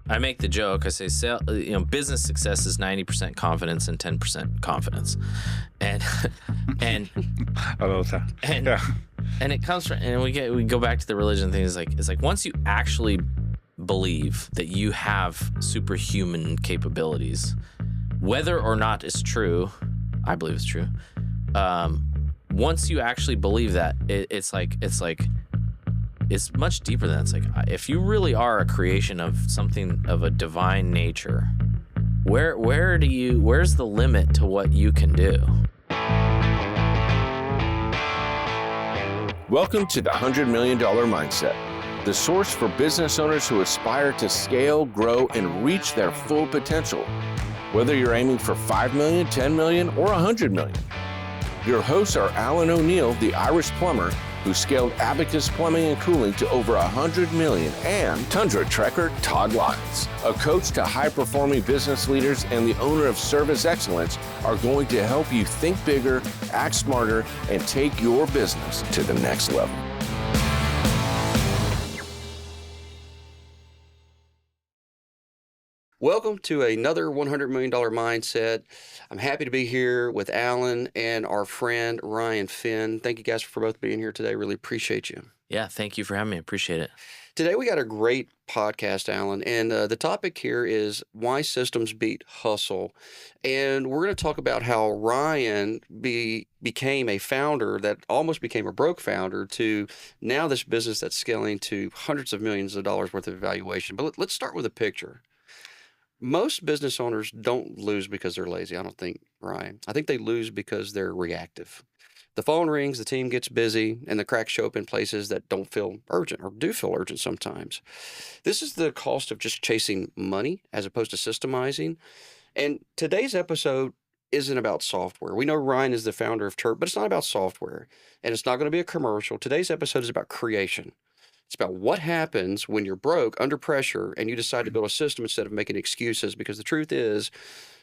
I make the joke. I say, business success is 90% confidence and 10% confidence, and I love that. and Yeah. and it comes from, and we go back to the religion thing. It's like once you actually believe that you have superhuman capabilities, whether or not it's true, I believe it's true. Once you actually believe that, it's much deeper than that. It's like, if you really are a creation of something of a divine nature, where's the limit to what you can do? Welcome to the $100 Million Mindset, the source for business owners who aspire to scale, grow, and reach their full potential. Whether you're aiming for 5 million, 10 million, or 100 million. Your hosts are Alan O'Neill, the Irish plumber, who scaled Abacus Plumbing and Cooling to over 100 million, and Tundra Trekker Todd Liles, a coach to high-performing business leaders and the owner of Service Excellence, are going to help you think bigger, act smarter, and take your business to the next level. Welcome to another $100 Million Mindset. I'm happy to be here with Alan and our friend Ryan Fenn. Thank you guys for both being here today. Really appreciate you. Yeah, thank you for having me. Appreciate it. Today we got a great podcast, Alan, and the topic here is why systems beat hustle. And we're going to talk about how Ryan became a founder that almost became a broke founder to now this business that's scaling to hundreds of millions of dollars worth of valuation. But let's start with a picture. Most business owners don't lose because they're lazy, I don't think, Ryan. I think they lose because they're reactive. The phone rings, the team gets busy, and the cracks show up in places that don't feel urgent or do feel urgent sometimes. This is the cost of just chasing money as opposed to systemizing. And today's episode isn't about software. We know Ryan is the founder of Chiirp, but it's not about software. And it's not going to be a commercial. Today's episode is about creation. It's about what happens when you're broke, under pressure, and you decide to build a system instead of making excuses. Because the truth is,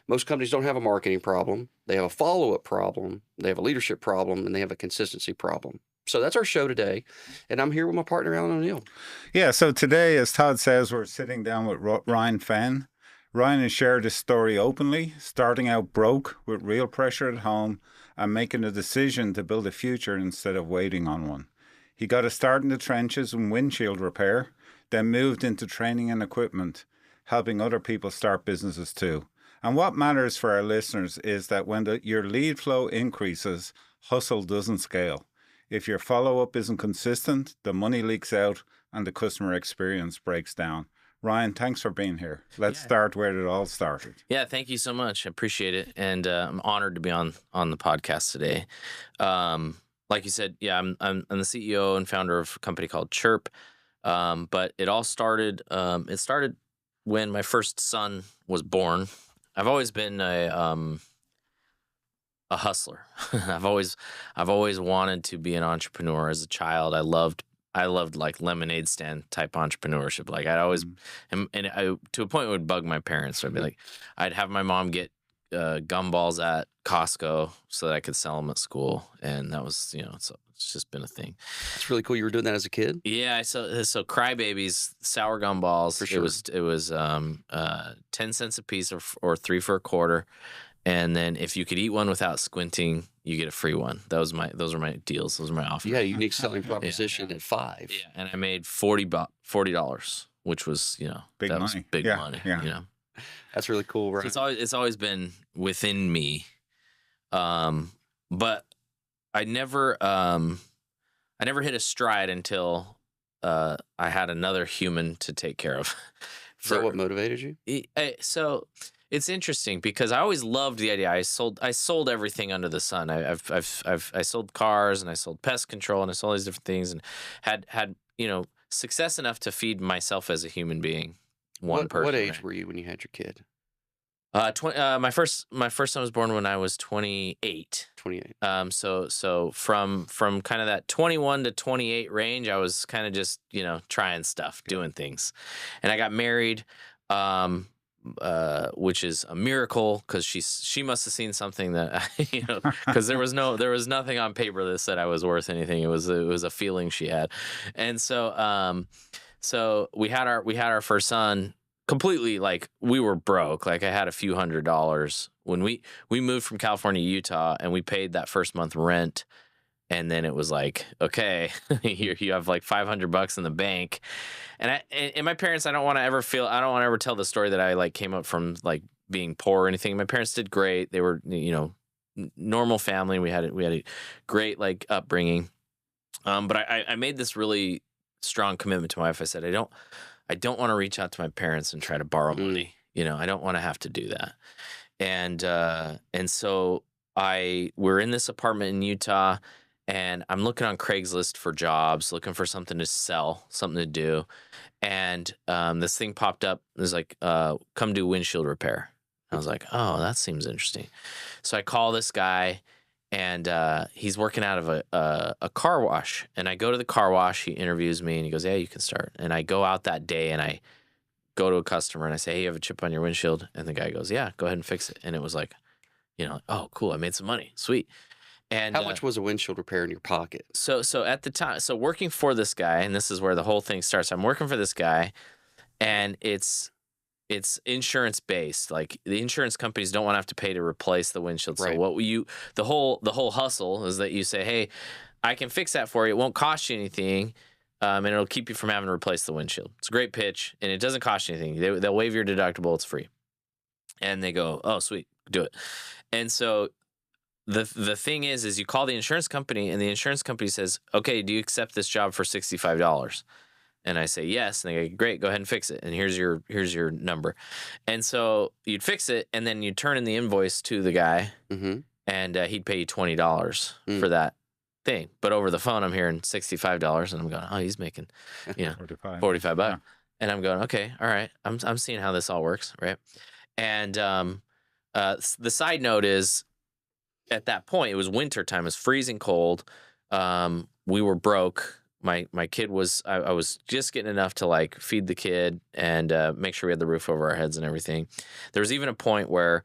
most companies don't have a marketing problem. They have a follow-up problem. They have a leadership problem, and they have a consistency problem. So that's our show today. And I'm here with my partner, Alan O'Neill. Yeah, so today, as Todd says, we're sitting down with Ryan Fenn. Ryan has shared his story openly, starting out broke with real pressure at home and making a decision to build a future instead of waiting on one. He got a start in the trenches in windshield repair, then moved into training and equipment, helping other people start businesses too. And what matters for our listeners is that when your lead flow increases, hustle doesn't scale. If your follow-up isn't consistent, the money leaks out and the customer experience breaks down. Ryan, thanks for being here. Let's start where it all started. Yeah, thank you so much. I appreciate it. And I'm honored to be on the podcast today. Like you said, yeah, I'm the CEO and founder of a company called Chiirp. But it all started. It started when my first son was born. I've always been a hustler. I've always wanted to be an entrepreneur. As a child, I loved like lemonade stand type entrepreneurship. Like I'd always, and I, to a point, it would bug my parents. So I'd be like, I'd have my mom get gumballs at Costco so that I could sell them at school, and that was, it's just been a thing. It's really cool. You were doing that as a kid? Yeah, so Crybabies, sour gumballs. For sure. It was 10 cents a piece or 3 for a quarter, and then if you could eat one without squinting, you get a free one. Those were my deals. Those were my offers. Yeah, unique selling proposition at 5. Yeah, and I made $40, which was Big that money. was big Yeah, money. yeah. That's really cool, right? So it's always been within me, but I never hit a stride until I had another human to take care of. Is that what motivated you? So it's interesting because I always loved the idea. I sold everything under the sun. I sold cars, and I sold pest control, and I sold all these different things, and had success enough to feed myself as a human being. What age were you when you had your kid? My first son was born when I was 28. 28. So from kind of that 21 to 28 range, I was kind of just trying stuff, doing things, and I got married, which is a miracle because she must have seen something that because there was nothing on paper that said I was worth anything. It was a feeling she had, and so we had our first son completely like we were broke. Like I had a few $100s when we moved from California to Utah, and we paid that first month rent. And then it was like, okay, you have like $500 in the bank. And my parents, I don't want to ever tell the story that I like came up from like being poor or anything. My parents did great. They were, normal family. We had a great like upbringing. But I made this really strong commitment to my wife. I said, I don't want to reach out to my parents and try to borrow money. I don't want to have to do that. And so we're in this apartment in Utah, and I'm looking on Craigslist for jobs, looking for something to sell, something to do. And this thing popped up. It was like, come do windshield repair. I was like, oh, that seems interesting. So I call this guy, and he's working out of a car wash. And I go to the car wash. He interviews me, and he goes, yeah, you can start. And I go out that day, and I go to a customer, and I say, hey, you have a chip on your windshield? And the guy goes, yeah, go ahead and fix it. And it was like, oh, cool, I made some money. Sweet. And how much was a windshield repair in your pocket? So at the time, working for this guy, and this is where the whole thing starts. I'm working for this guy, and it's insurance based. Like the insurance companies don't want to have to pay to replace the windshield. Right. So the whole hustle is that you say, hey, I can fix that for you. It won't cost you anything. And it'll keep you from having to replace the windshield. It's a great pitch, and it doesn't cost you anything. They'll waive your deductible. It's free. And they go, oh, sweet, do it. And so the thing is you call the insurance company, and the insurance company says, okay, do you accept this job for $65? And I say yes, and they go, great, go ahead and fix it, and here's your number. And so you'd fix it, and then you'd turn in the invoice to the guy, and he'd pay you $20 for that thing. But over the phone, I'm hearing $65, and I'm going, oh, he's making 45 bucks. Yeah. And I'm going, okay, all right, I'm seeing how this all works, right? And the side note is, at that point, it was winter time. It was freezing cold. We were broke. My kid was, I was just getting enough to like feed the kid and make sure we had the roof over our heads and everything. There was even a point where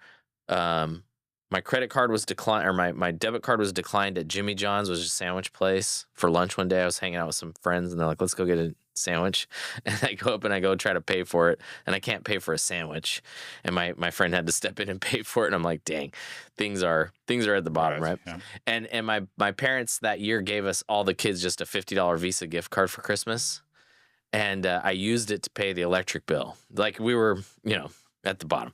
my credit card was declined, or my debit card was declined at Jimmy John's, which is a sandwich place, for lunch one day. I was hanging out with some friends, and they're like, let's go get a sandwich. And I go up and I go try to pay for it, and I can't pay for a sandwich. And my friend had to step in and pay for it. And I'm like, dang, things are at the bottom, right? Yeah. And my parents that year gave us all the kids just a $50 Visa gift card for Christmas. And I used it to pay the electric bill. Like we were, at the bottom.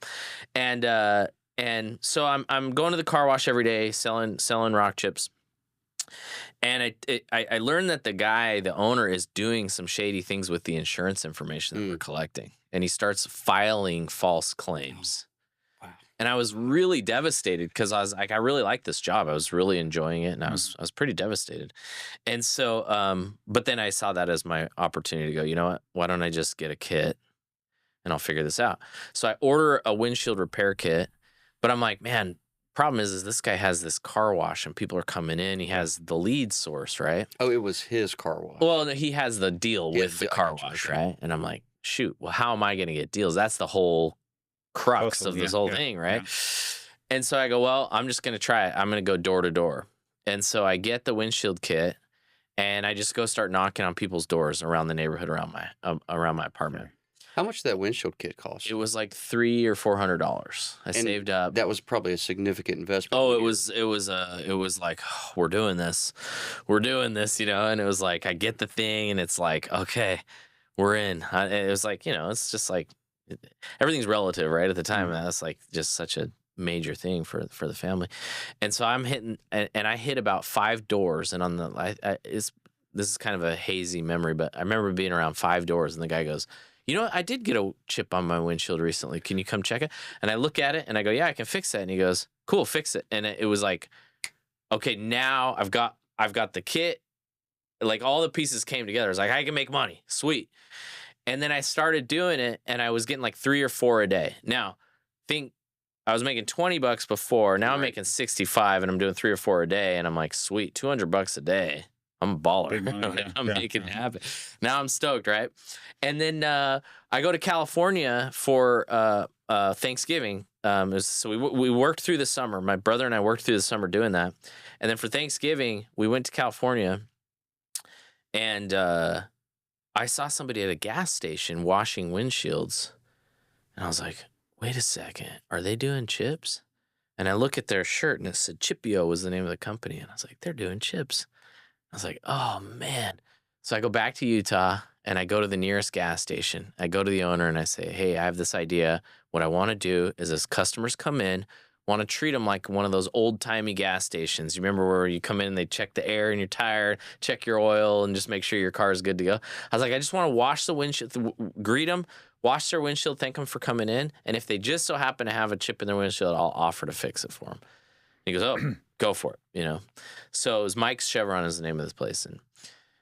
And so I'm going to the car wash every day, selling rock chips. And I learned that the owner, is doing some shady things with the insurance information that we're collecting. And he starts filing false claims. Wow. And I was really devastated, because I was like, I really like this job. I was really enjoying it, and I was pretty devastated. And so, but then I saw that as my opportunity to go, you know what? Why don't I just get a kit, and I'll figure this out? So I order a windshield repair kit, but I'm like, man, problem is this guy has this car wash, and people are coming in. He has the lead source, right? Oh, it was his car wash. Well, he has the deal with the car wash, right? And I'm like, shoot, well, how am I going to get deals? That's the whole crux of this whole thing, right? Yeah. And so I go, well, I'm just going to try it. I'm going to go door to door. And so I get the windshield kit, and I just go start knocking on people's doors around the neighborhood, around my apartment. How much did that windshield kit cost? It was like $300 or $400. I saved up. That was probably a significant investment. Oh, it was like, oh, we're doing this, And it was like, I get the thing, and it's like, okay, we're in. It was like, it's just like, everything's relative, right? At the time, that's like just such a major thing for the family. And so I'm hitting, and I hit about 5 doors, and on this is kind of a hazy memory, but I remember being around 5 doors, and the guy goes, you know what? I did get a chip on my windshield recently. Can you come check it? And I look at it, and I go, yeah, I can fix that. And he goes, cool, fix it. And it was like, okay, now I've got the kit. Like all the pieces came together. I was like, I can make money. Sweet. And then I started doing it, and I was getting like 3 or 4 a day. Now, think I was making $20 before. Now I'm making 65, and I'm doing 3 or 4 a day. And I'm like, sweet, $200 a day. I'm a baller. I'm making it happen. Now I'm stoked, right? And then I go to California for Thanksgiving. So we worked through the summer. My brother and I worked through the summer doing that. And then for Thanksgiving, we went to California, and I saw somebody at a gas station washing windshields. And I was like, wait a second, are they doing chips? And I look at their shirt and it said Chipio was the name of the company. And I was like, they're doing chips. I was like, oh man. So I go back to Utah and I go to the nearest gas station. I go to the owner and I say, hey, I have this idea. What I want to do is as customers come in, want to treat them like one of those old-timey gas stations. You remember where you come in and they check the air in your tire, check your oil, and just make sure your car is good to go. I was like, I just want to wash the windshield, greet them, wash their windshield, thank them for coming in, and if they just so happen to have a chip in their windshield, I'll offer to fix it for them. He goes, oh, go for it, So it was Mike's Chevron is the name of this place, and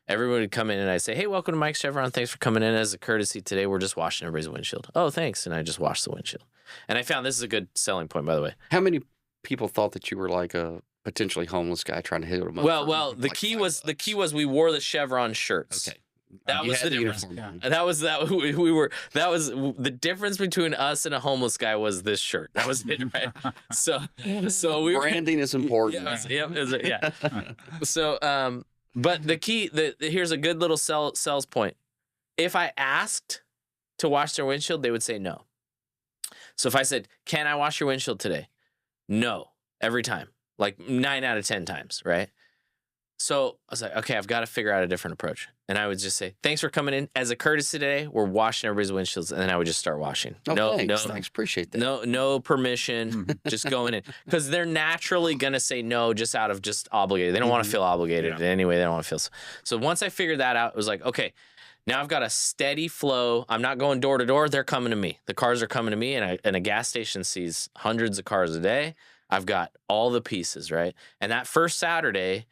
everyone would come in and I'd say, hey, welcome to Mike's Chevron. Thanks for coming in. As a courtesy today, we're just washing everybody's windshield. Oh, thanks. And I just washed the windshield. And I found this is a good selling point, by the way. How many people thought that you were like a potentially homeless guy trying to hit them up? Well, the key was we wore the Chevron shirts. Okay. That was the difference. uniform. That was the difference between us and a homeless guy was this shirt. That was it, right? So we Branding is important. Yeah. So but the key here's a good little sales point. If I asked to wash their windshield, they would say no. So if I said, can I wash your windshield today? No, every time, like 9 out of 10 times, right? So I was like, okay, I've got to figure out a different approach. And I would just say, thanks for coming in. As a courtesy today, we're washing everybody's windshields. And then I would just start washing. Oh, thanks. Appreciate that. No permission, just going in. Because they're naturally going to say no just out of just obligated. They don't want to feel obligated anyway. They don't want to feel. So once I figured that out, it was like, okay, now I've got a steady flow. I'm not going door to door. They're coming to me. The cars are coming to me. And a gas station sees hundreds of cars a day. I've got all the pieces, right? And that first Saturday,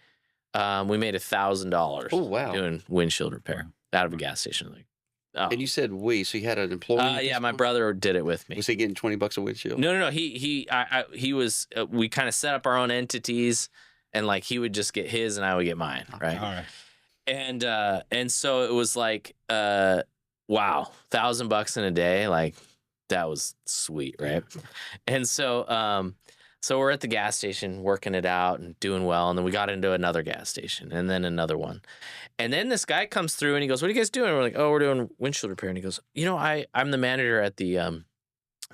we made $1,000. Oh, wow. Doing windshield repair out of a gas station. Like, oh. And you said so you had an employee? Yeah, my brother did it with me. Was he getting $20 a windshield? No. He was. We kind of set up our own entities, and like he would just get his, and I would get mine, right? All right. And so it was like, wow, $1,000 in a day, like that was sweet, right? And so, so we're at the gas station working it out and doing well, and then we got into another gas station, and then another one, and then this guy comes through and he goes, "What are you guys doing?" And we're like, "Oh, we're doing windshield repair." And he goes, I'm the manager at the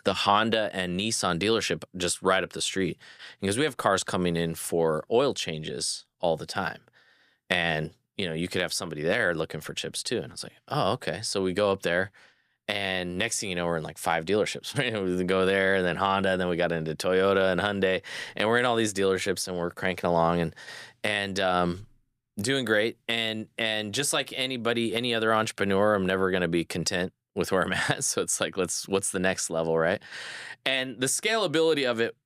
Honda and Nissan dealership just right up the street. He goes, "We have cars coming in for oil changes all the time, and you could have somebody there looking for chips too." And I was like, "Oh, okay." So we go up there, and next thing you know, we're in like 5 dealerships. We go there, and then Honda, and then we got into Toyota and Hyundai, and we're in all these dealerships, and we're cranking along and doing great. And just like any other entrepreneur, I'm never going to be content with where I'm at. So it's like, what's the next level, right? And the scalability of it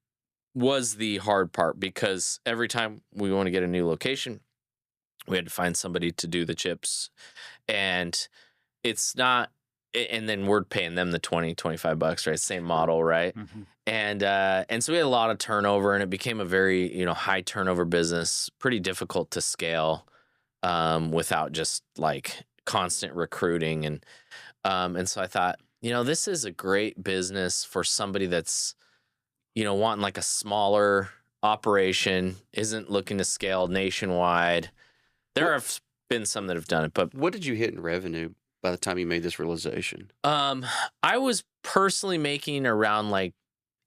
was the hard part, because every time we want to get a new location, we had to find somebody to do the chips, and it's not, and then we're paying them the $20-$25, right? Same model, right? Mm-hmm. And so we had a lot of turnover, and it became a very, high turnover business, pretty difficult to scale without just like constant recruiting. And so I thought, this is a great business for somebody that's, wanting like a smaller operation, isn't looking to scale nationwide. There have been some that have done it, but what did you hit in revenue by the time you made this realization? I was personally making around like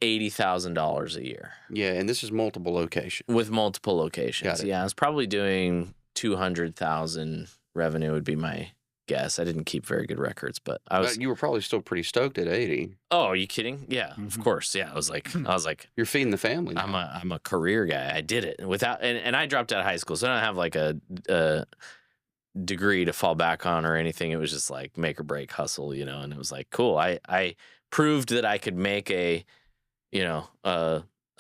$80,000 a year. Yeah, and this is multiple locations. With multiple locations. Got it. Yeah, I was probably doing 200,000 revenue would be my guess. I didn't keep very good records, but I was. You were probably still pretty stoked at 80. Oh, are you kidding? Yeah, of course. Yeah, I was like, you're feeding the family now. I'm a career guy. I did it without, and I dropped out of high school, so I don't have like a degree to fall back on or anything. It was just like make or break hustle, and it was like, cool. I proved that I could make an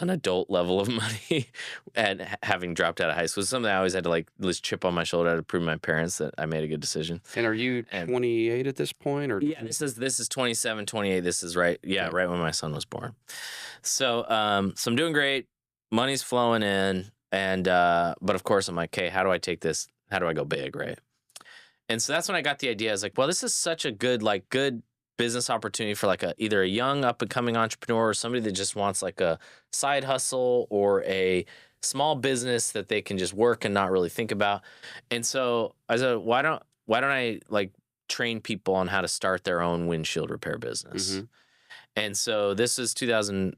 adult level of money and having dropped out of high school. Something I always had to like this chip on my shoulder to prove to my parents that I made a good decision. And are you 28 at this point, or? Yeah, this is 27, 28. This is right. Yeah, right when my son was born. So I'm doing great. Money's flowing in. And, but of course I'm like, okay, how do I take this? How do I go big? Right. And so that's when I got the idea. I was like, well, this is such a good business opportunity for like either a young up and coming entrepreneur or somebody that just wants like a side hustle or a small business that they can just work and not really think about. And so I said, why don't I like train people on how to start their own windshield repair business? And so this is 2000.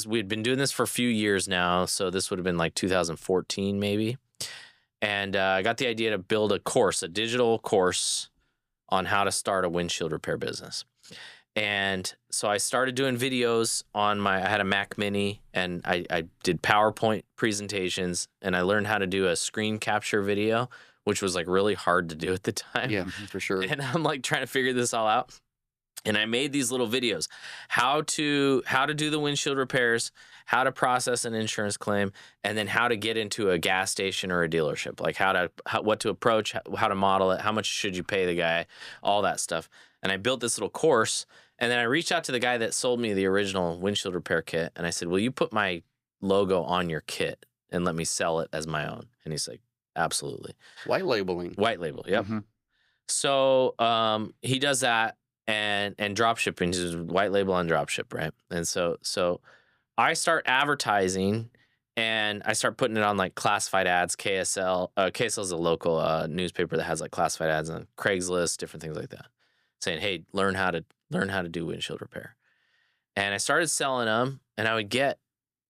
We'd been doing this for a few years now. So this would have been like 2014 maybe. And I got the idea to build a course, a digital course on how to start a windshield repair business. And so I started doing videos on I had a Mac Mini, and I did PowerPoint presentations, and I learned how to do a screen capture video, which was like really hard to do at the time. Yeah, for sure. And I'm like trying to figure this all out. And I made these little videos, how to do the windshield repairs, how to process an insurance claim, and then how to get into a gas station or a dealership, like what to approach, how to model it, how much should you pay the guy, all that stuff. And I built this little course, and then I reached out to the guy that sold me the original windshield repair kit, and I said, will you put my logo on your kit and let me sell it as my own? And he's like, absolutely. White labeling. White label, yep. So he does that. And drop shipping is white label on drop ship, right? And so I start advertising, and I start putting it on like classified ads. KSL is a local newspaper that has like classified ads on Craigslist, different things like that, saying, "Hey, learn how to do windshield repair." And I started selling them, and I would get,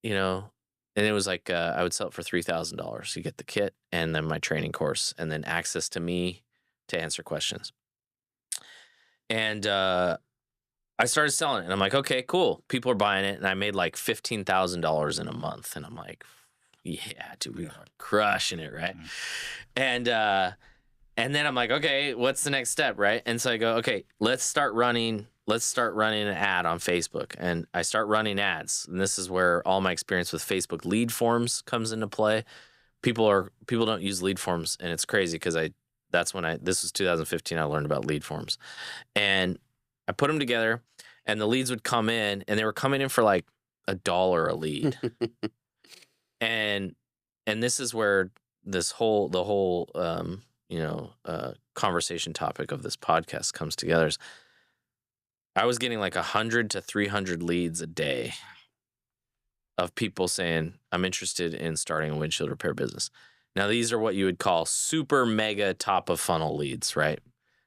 and it was like I would sell it for $3,000. You get the kit, and then my training course, and then access to me to answer questions. And I started selling it, and I'm like, okay, cool. People are buying it, and I made like $15,000 in a month, and I'm like, yeah, dude, we are crushing it, right? And then I'm like, okay, what's the next step, right? And so I go, okay, let's start running an ad on Facebook, and I start running ads, and this is where all my experience with Facebook lead forms comes into play. People don't use lead forms, and it's crazy because this was 2015, I learned about lead forms. And I put them together, and the leads would come in, and they were coming in for like $1 a lead. and this is where the whole conversation topic of this podcast comes together. Is I was getting like 100 to 300 leads a day of people saying, I'm interested in starting a windshield repair business. Now, these are what you would call super mega top of funnel leads, right?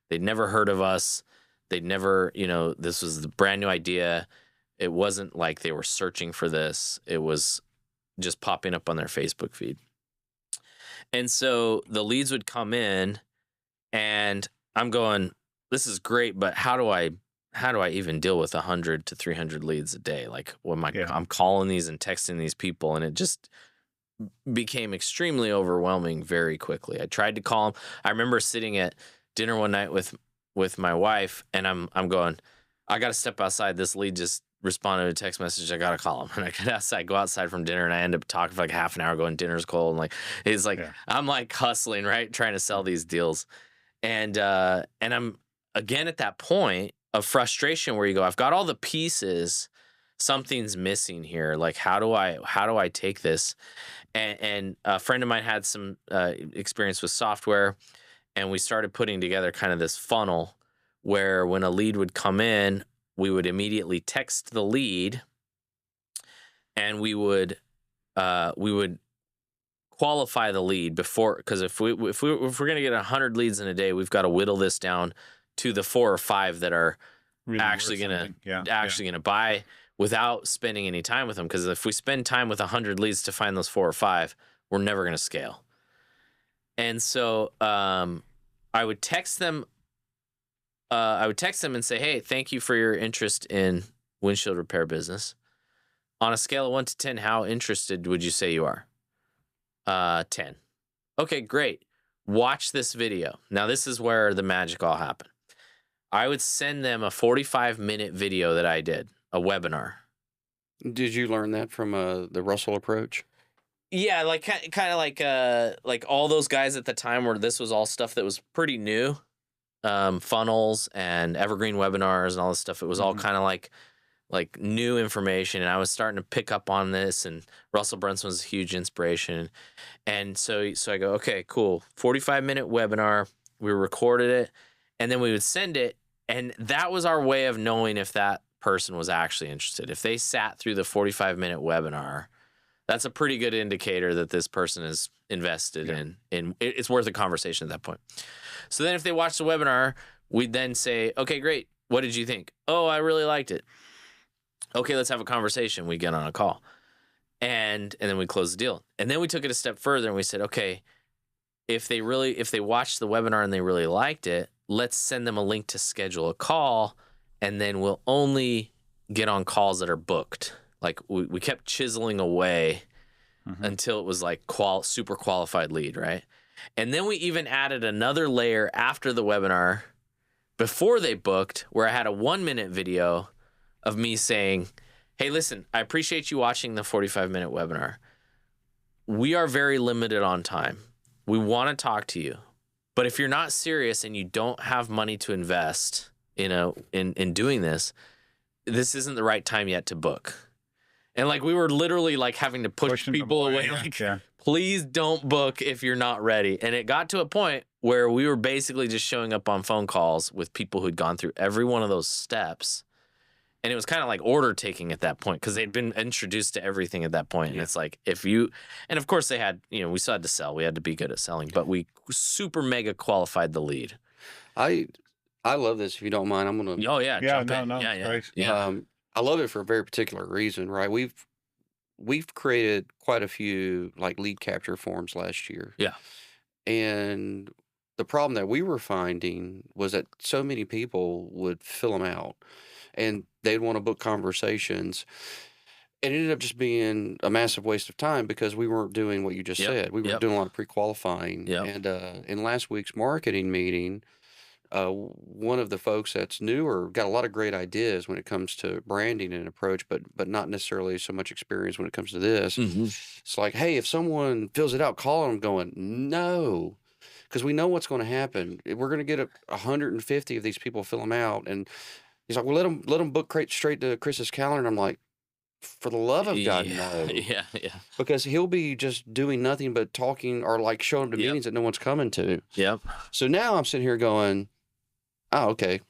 They'd never heard of us. They'd never, this was the brand new idea. It wasn't like they were searching for this. It was just popping up on their Facebook feed. And so the leads would come in, and I'm going, this is great, but how do I even deal with 100 to 300 leads a day? Like, I'm calling these and texting these people, and it just became extremely overwhelming very quickly. I tried to call him. I remember sitting at dinner one night with my wife, and I'm going, I got to step outside. This lead just responded to a text message. I got to call him. And I go outside from dinner, and I end up talking for like half an hour going, dinner's cold. And like, it's like, I'm like hustling, right? Trying to sell these deals. And I'm again at that point of frustration where you go, I've got all the pieces, something's missing here. Like, how do I take this? And a friend of mine had some experience with software, and we started putting together kind of this funnel where when a lead would come in, we would immediately text the lead, and we would qualify the lead before, because if we're going to get 100 leads in a day, we've got to whittle this down to the 4 or 5 that are really actually going to buy, without spending any time with them. Because if we spend time with 100 leads to find those 4 or 5, we're never going to scale. And so I would text them. And say, hey, thank you for your interest in windshield repair business. On a scale of 1 to 10, how interested would you say you are? 10. Okay, great. Watch this video. Now, this is where the magic all happened. I would send them a 45-minute video that I did, a webinar. Did you learn that from the Russell approach? Yeah, like kind of like all those guys at the time where this was all stuff that was pretty new, funnels and evergreen webinars and all this stuff. It was all kind of like new information, and I was starting to pick up on this. And Russell Brunson was a huge inspiration, and so I go, okay, cool, 45-minute webinar. We recorded it, and then we would send it, and that was our way of knowing if that person was actually interested. If they sat through the 45-minute webinar, that's a pretty good indicator that this person is invested in it's worth a conversation at that point. So then if they watch the webinar, we'd then say, okay, great. What did you think? Oh, I really liked it. Okay, let's have a conversation. We get on a call. And then we close the deal. And then we took it a step further and we said, okay, if they watched the webinar and they really liked it, let's send them a link to schedule a call, and then we'll only get on calls that are booked. Like we kept chiseling away until it was like super qualified lead, right? And then we even added another layer after the webinar before they booked, where I had a 1-minute video of me saying, hey, listen, I appreciate you watching the 45-minute webinar. We are very limited on time. We want to talk to you. But if you're not serious and you don't have money to invest in doing this, this isn't the right time yet to book. And like we were literally like having to push people away. Like, please don't book if you're not ready. And it got to a point where we were basically just showing up on phone calls with people who'd gone through every one of those steps. And it was kind of like order taking at that point because they'd been introduced to everything at that point. And it's like, and of course they had, we still had to sell. We had to be good at selling, but we super mega qualified the lead. I love this. If you don't mind, I'm going to. Oh yeah. Jump in. Great. Yeah. I love it for a very particular reason, right? We've created quite a few like lead capture forms last year. Yeah. And the problem that we were finding was that so many people would fill them out and they'd want to book conversations. It ended up just being a massive waste of time because we weren't doing what you just said. We were doing a lot of pre-qualifying. And in last week's marketing meeting, one of the folks that's newer got a lot of great ideas when it comes to branding and approach, but not necessarily so much experience when it comes to this. It's like, hey, if someone fills it out, call them going, no, because we know what's going to happen. We're going to get 150 of these people fill them out. And he's like, well, let them book straight to Chris's calendar. And I'm like, for the love of God, no. Yeah. Because he'll be just doing nothing but talking or like showing up to meetings that no one's coming to. Yep. So now I'm sitting here going, oh, okay.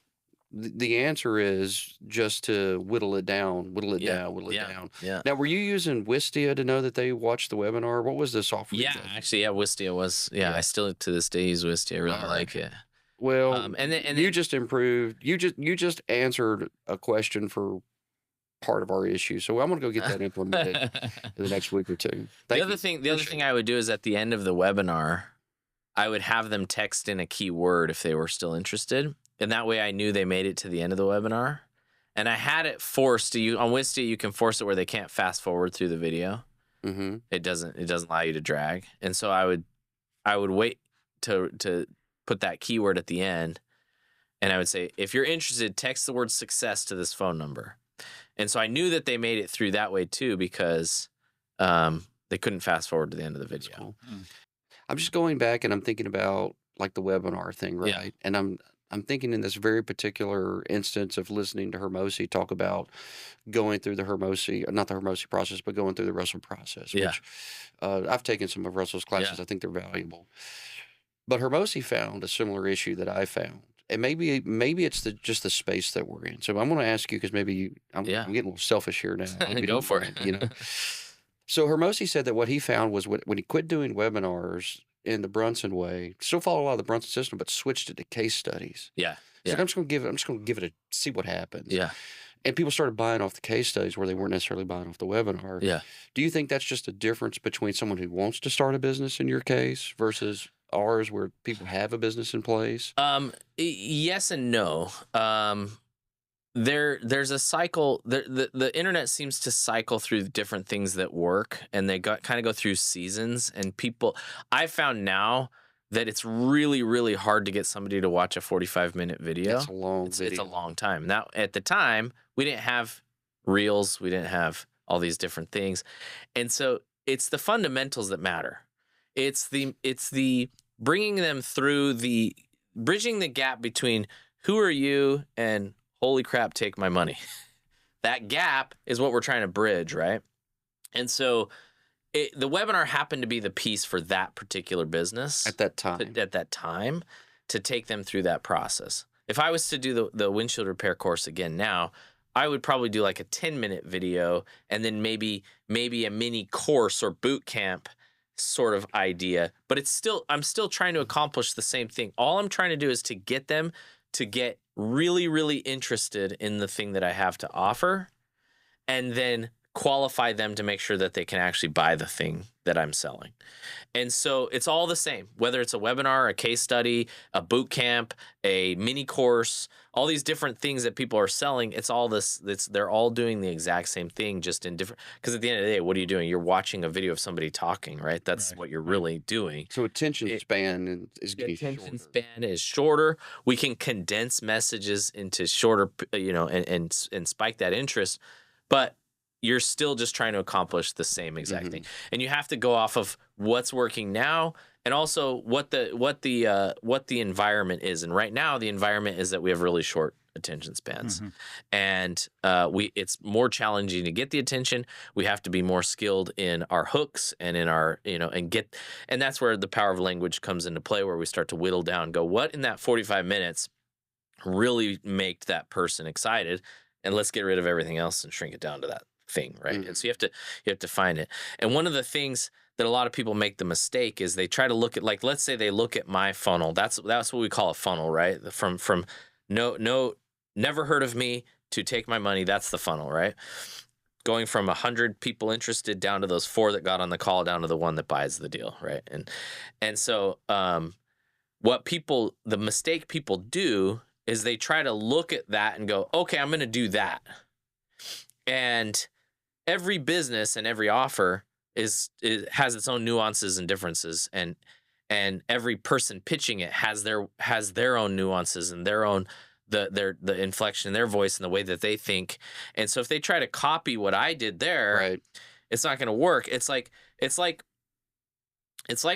The answer is just to whittle it down. Yeah. Now, were you using Wistia to know that they watched the webinar? What was the software? Yeah, actually, Wistia was. Yeah, I still to this day use Wistia. I really like it. Well, and then you just improved. You just answered a question for part of our issue. So I'm going to go get that implemented in the next week or two. The other thing I would do is at the end of the webinar, I would have them text in a keyword if they were still interested. And that way I knew they made it to the end of the webinar. And I had it forced to you on Wistia. You can force it where they can't fast forward through the video. It doesn't allow you to drag. And so I would wait to put that keyword at the end. And I would say, if you're interested, text the word success to this phone number. And so I knew that they made it through that way too, because they couldn't fast forward to the end of the video. Cool. I'm just going back and I'm thinking about like the webinar thing, right? Yeah. And I'm thinking in this very particular instance of listening to Hermosi talk about going through the Hermosi, not the Hermosi process, but going through the Russell process, which I've taken some of Russell's classes. I think they're valuable. But Hermosi found a similar issue that I found. And maybe it's just the space that we're in. So I'm going to ask you because maybe I'm getting a little selfish here now. Go for it. So Hermosi said that what he found was when he quit doing webinars in the Brunson way, still follow a lot of the Brunson system, but switched it to case studies. Yeah. So I'm just going to give it see what happens. Yeah. And people started buying off the case studies where they weren't necessarily buying off the webinar. Yeah. Do you think that's just a difference between someone who wants to start a business in your case versus ours where people have a business in place? Yes and no. There's a cycle. The internet seems to cycle through different things that work, and they kind of go through seasons. And I found now that it's really, really hard to get somebody to watch a 45-minute video. It's a long video. It's a long time. Now, at the time, we didn't have Reels. We didn't have all these different things. And so it's the fundamentals that matter. It's the bringing them through bridging the gap between who are you and holy crap, take my money. That gap is what we're trying to bridge, right? And so the webinar happened to be the piece for that particular business at that time, to take them through that process. If I was to do the windshield repair course again now, I would probably do like a 10-minute video and then maybe a mini course or boot camp sort of idea. But I'm still trying to accomplish the same thing. All I'm trying to do is to get them to get really, really interested in the thing that I have to offer. and then qualify them to make sure that they can actually buy the thing that I'm selling. And so it's all the same, whether it's a webinar, a case study, a boot camp, a mini course, all these different things that people are selling. It's all this, they're all doing the exact same thing, just in different, because at the end of the day, what are you doing? You're watching a video of somebody talking, right? That's what you're really doing. So attention span is getting Attention shorter. span is shorter. We can condense messages into shorter, and spike that interest, but you're still just trying to accomplish the same exact thing. And you have to go off of what's working now, and also what the environment is. And right now, the environment is that we have really short attention spans, and it's more challenging to get the attention. We have to be more skilled in our hooks and in our and that's where the power of language comes into play, where we start to whittle down, go, what in that 45 minutes really make that person excited, and let's get rid of everything else and shrink it down to that thing, right? And so you have to find it. And one of the things that a lot of people make the mistake is they try to look at, like, let's say they look at my funnel. That's what we call a funnel, right? From never heard of me to take my money. That's the funnel, right? Going from 100 people interested down to those 4 that got on the call, down to the 1 that buys the deal, right? And so the mistake people do is they try to look at that and go, okay, I'm going to do that. And every business and every offer has its own nuances and differences, and every person pitching it has their own nuances and their own the inflection in their voice and the way that they think. And so if they try to copy what I did there, it's not going to work. It's like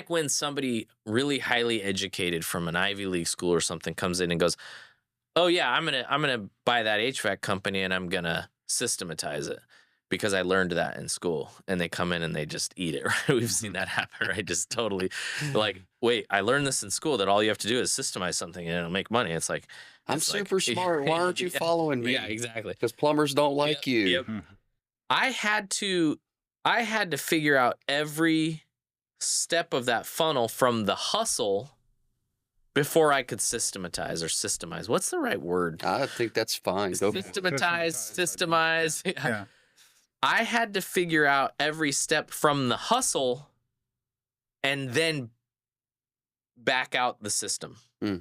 when somebody really highly educated from an Ivy League school or something comes in and goes, "Oh yeah, I'm gonna buy that HVAC company and I'm gonna systematize it because I learned that in school," and they come in and they just eat it, right? We've seen that happen, right? Just totally like, wait, I learned this in school that all you have to do is systemize something and it'll make money. It's like, I'm super smart. Why aren't you following me? Yeah, exactly. Because plumbers don't like you. Yep. I had to figure out every step of that funnel from the hustle before I could systemize. What's the right word? I think that's fine. Go for it. Systemize. Yeah. I had to figure out every step from the hustle and then back out the system,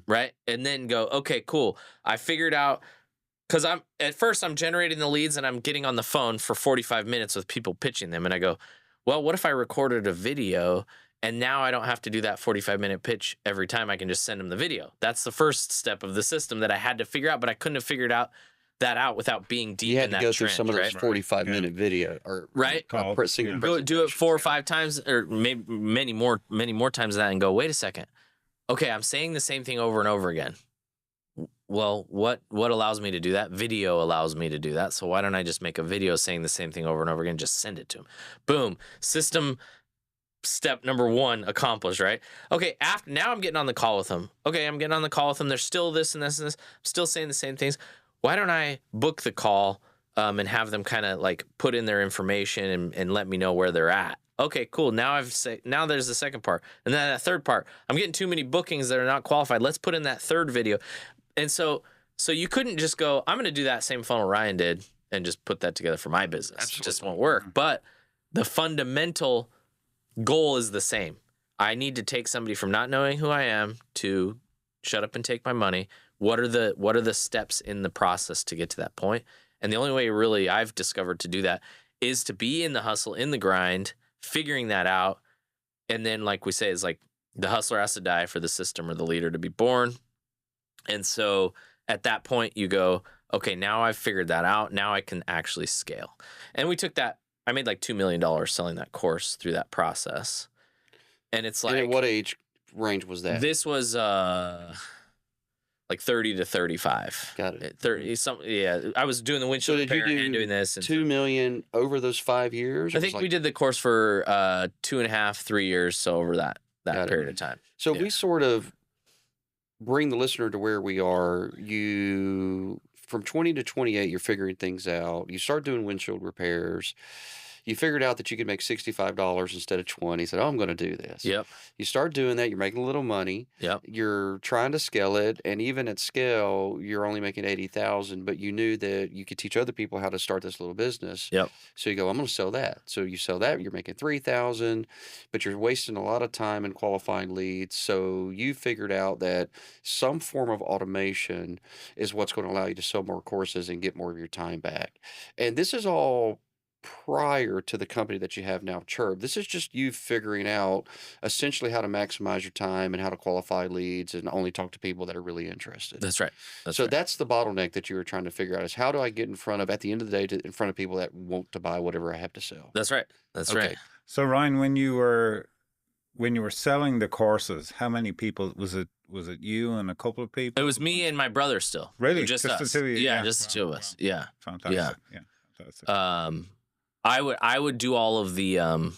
right? And then go, okay, cool. I figured out, because at first I'm generating the leads and I'm getting on the phone for 45 minutes with people pitching them. And I go, well, what if I recorded a video and now I don't have to do that 45-minute pitch every time? I can just send them the video. That's the first step of the system that I had to figure out, but I couldn't have figured that out without being deep in that. You had to go through some of those right? 45-minute video or pressing. Go do it 4 or 5 times, or maybe many more times than that, and go, wait a second. Okay, I'm saying the same thing over and over again. Well, what allows me to do that? Video allows me to do that. So why don't I just make a video saying the same thing over and over again? Just send it to them. Boom. System step number 1 accomplished, right? Okay, now I'm getting on the call with them. Okay, I'm getting on the call with them. There's still this and this and this. I'm still saying the same things. Why don't I book the call and have them kind of like put in their information and let me know where they're at? Okay, cool. Now there's the second part. And then that third part. I'm getting too many bookings that are not qualified. Let's put in that third video. And so you couldn't just go, I'm going to do that same funnel Ryan did and just put that together for my business. Absolutely. It just won't work. But the fundamental goal is the same. I need to take somebody from not knowing who I am to shut up and take my money. What are the steps in the process to get to that point? And the only way really I've discovered to do that is to be in the hustle, in the grind, figuring that out. And then, like we say, is like the hustler has to die for the system or the leader to be born. And so at that point you go, okay, now I've figured that out. Now I can actually scale. And we took that. I made like $2 million selling that course through that process. And it's like, and at what age range was that? This was like 30 to 35. Got it. 30 something. Yeah, I was doing the windshield repair and doing this. And $2 million over those 5 years? I think we did the course for 2.5, 3 years. So over that period of time. So we sort of bring the listener to where we are. From 20 to 28, you're figuring things out. You start doing windshield repairs. You figured out that you could make $65 instead of 20. You said, "Oh, I'm going to do this." Yep. You start doing that. You're making a little money. Yep. You're trying to scale it, and even at scale, you're only making 80,000. But you knew that you could teach other people how to start this little business. Yep. So you go, "I'm going to sell that." So you sell that. You're making 3,000, but you're wasting a lot of time in qualifying leads. So you figured out that some form of automation is what's going to allow you to sell more courses and get more of your time back. And this is all prior to the company that you have now, Chiirp. This is just you figuring out essentially how to maximize your time and how to qualify leads and only talk to people that are really interested. That's right. That's So right. that's the bottleneck that you were trying to figure out is how do I get in front of, at the end of the day, in front of people that want to buy whatever I have to sell. That's right. That's Okay. right. So Ryan, when you were selling the courses, how many people was it? Was it you and a couple of people? It was me and my brother still. Really? Just Just us. the two of you? Yeah, Yeah. just the two of us. Yeah. Fantastic. Yeah. Fantastic. I would do all of the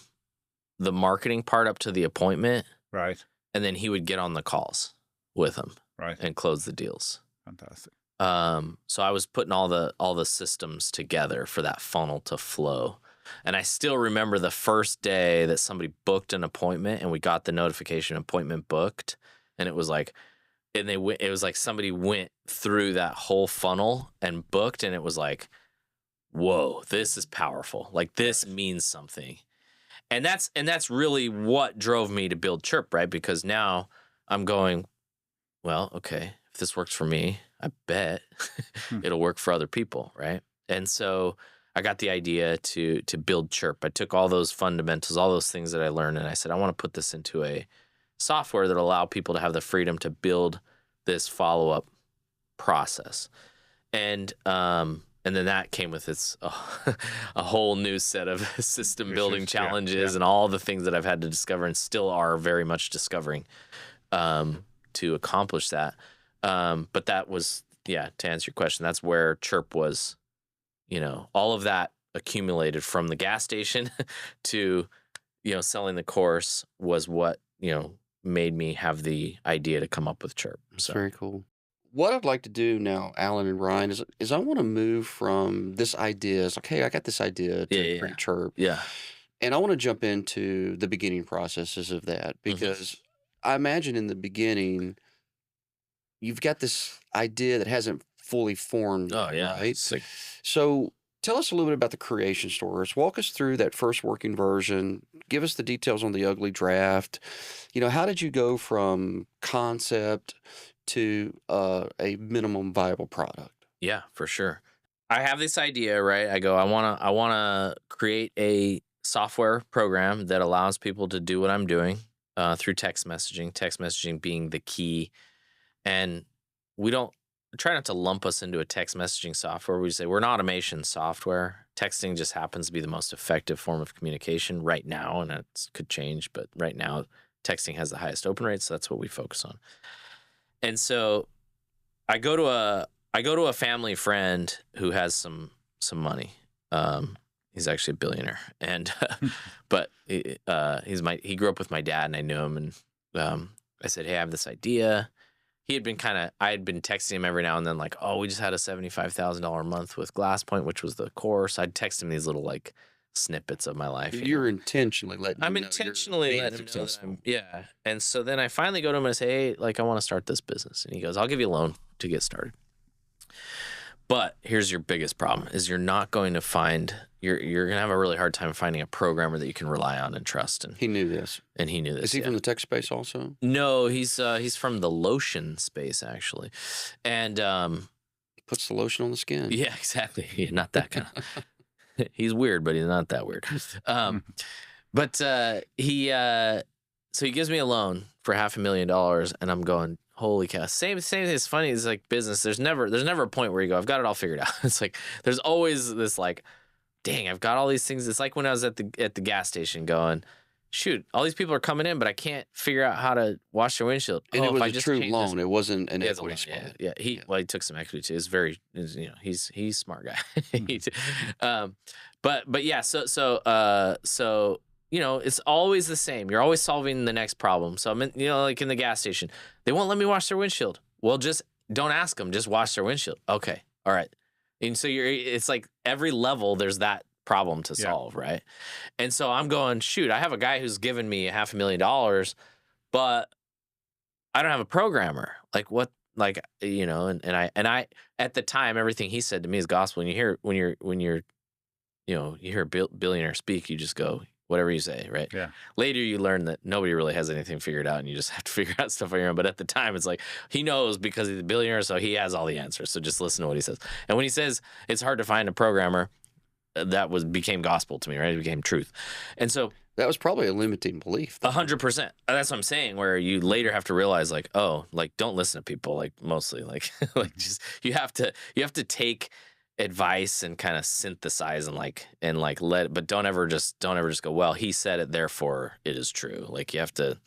marketing part up to the appointment, Right. and then he would get on the calls with him Right. and close the deals. Fantastic. So I was putting all the systems together for that funnel to flow. And I still remember the first day that somebody booked an appointment and we got the notification appointment booked, and it was like, it was like somebody went through that whole funnel and booked, and it was like, whoa, this is powerful. Like this means something. And that's really what drove me to build Chiirp, right? Because now I'm going, well, okay, if this works for me, I bet it'll work for other people, right? And so I got the idea to build Chiirp. I took all those fundamentals, all those things that I learned, and I said, I want to put this into a software that allow people to have the freedom to build this follow-up process. And then that came with its a whole new set of system building challenges and all the things that I've had to discover and still are very much discovering to accomplish that. But that was, to answer your question, that's where Chiirp was, all of that accumulated from the gas station to, selling the course was what, made me have the idea to come up with Chiirp. That's very cool. What I'd like to do now, Alan and Ryan, is I want to move from this idea. It's like, hey, I got this idea to create Chiirp. Yeah. And I want to jump into the beginning processes of that because I imagine in the beginning, you've got this idea that hasn't fully formed. Oh, yeah. Right? So tell us a little bit about the creation stories. Walk us through that first working version. Give us the details on the ugly draft. How did you go from concept to a minimum viable product? Yeah, for sure. I have this idea, right? I go, I wanna create a software program that allows people to do what I'm doing through text messaging being the key. And we try not to lump us into a text messaging software. We say we're an automation software. Texting just happens to be the most effective form of communication right now, and it could change, but right now texting has the highest open rate, so that's what we focus on. And so I go to a family friend who has some money. He's actually a billionaire, and but he grew up with my dad, and I knew him. And I said, hey, I have this idea. I had been texting him every now and then, like, oh, we just had a $75,000 a month with GlassPoint, which was the course. I'd text him these little like snippets of my life. You're intentionally letting him know intentionally letting him know that I'm, yeah. And so then I finally go to him and I say, hey, like, I want to start this business. And he goes, I'll give you a loan to get started. But here's your biggest problem is you're not going to find, you're going to have a really hard time finding a programmer that you can rely on and trust. And he knew this. And he knew this. Is he from the tech space also? No, he's from the lotion space, actually. And puts the lotion on the skin. Yeah, exactly. Yeah, not that kind of. He's weird, but he's not that weird. But so he gives me a loan for $500,000, and I'm going, holy cow. Same thing. It's funny. It's like business. There's never a point where you go, I've got it all figured out. It's like there's always this like, dang, I've got all these things. It's like when I was at the gas station going, shoot, all these people are coming in, but I can't figure out how to wash their windshield. And it was a true loan. It wasn't an equity spot. Yeah. He took some equity too. He's a smart guy. But yeah, so it's always the same. You're always solving the next problem. So I'm in, like in the gas station, they won't let me wash their windshield. Well, just don't ask them. Just wash their windshield. Okay. All right. And so it's like every level there's that problem to solve, right? And so I'm going, shoot, I have a guy who's given me $500,000, but I don't have a programmer. Like what? Like, you know, and I at the time, everything he said to me is gospel. And you hear when you're you know, you hear a billionaire speak, you just go whatever you say, right? Yeah. Later, you learn that nobody really has anything figured out, and you just have to figure out stuff on your own. But at the time, it's like he knows because he's a billionaire, so he has all the answers. So just listen to what he says. And when he says it's hard to find a programmer, that became gospel to me, right? It became truth. And so That was probably a limiting belief. 100%. That's what I'm saying. Where you later have to realize, like, oh, like don't listen to people. Like mostly, like, like just you have to take advice and kind of synthesize and let. But don't ever just go, well, he said it, therefore it is true. Like you have to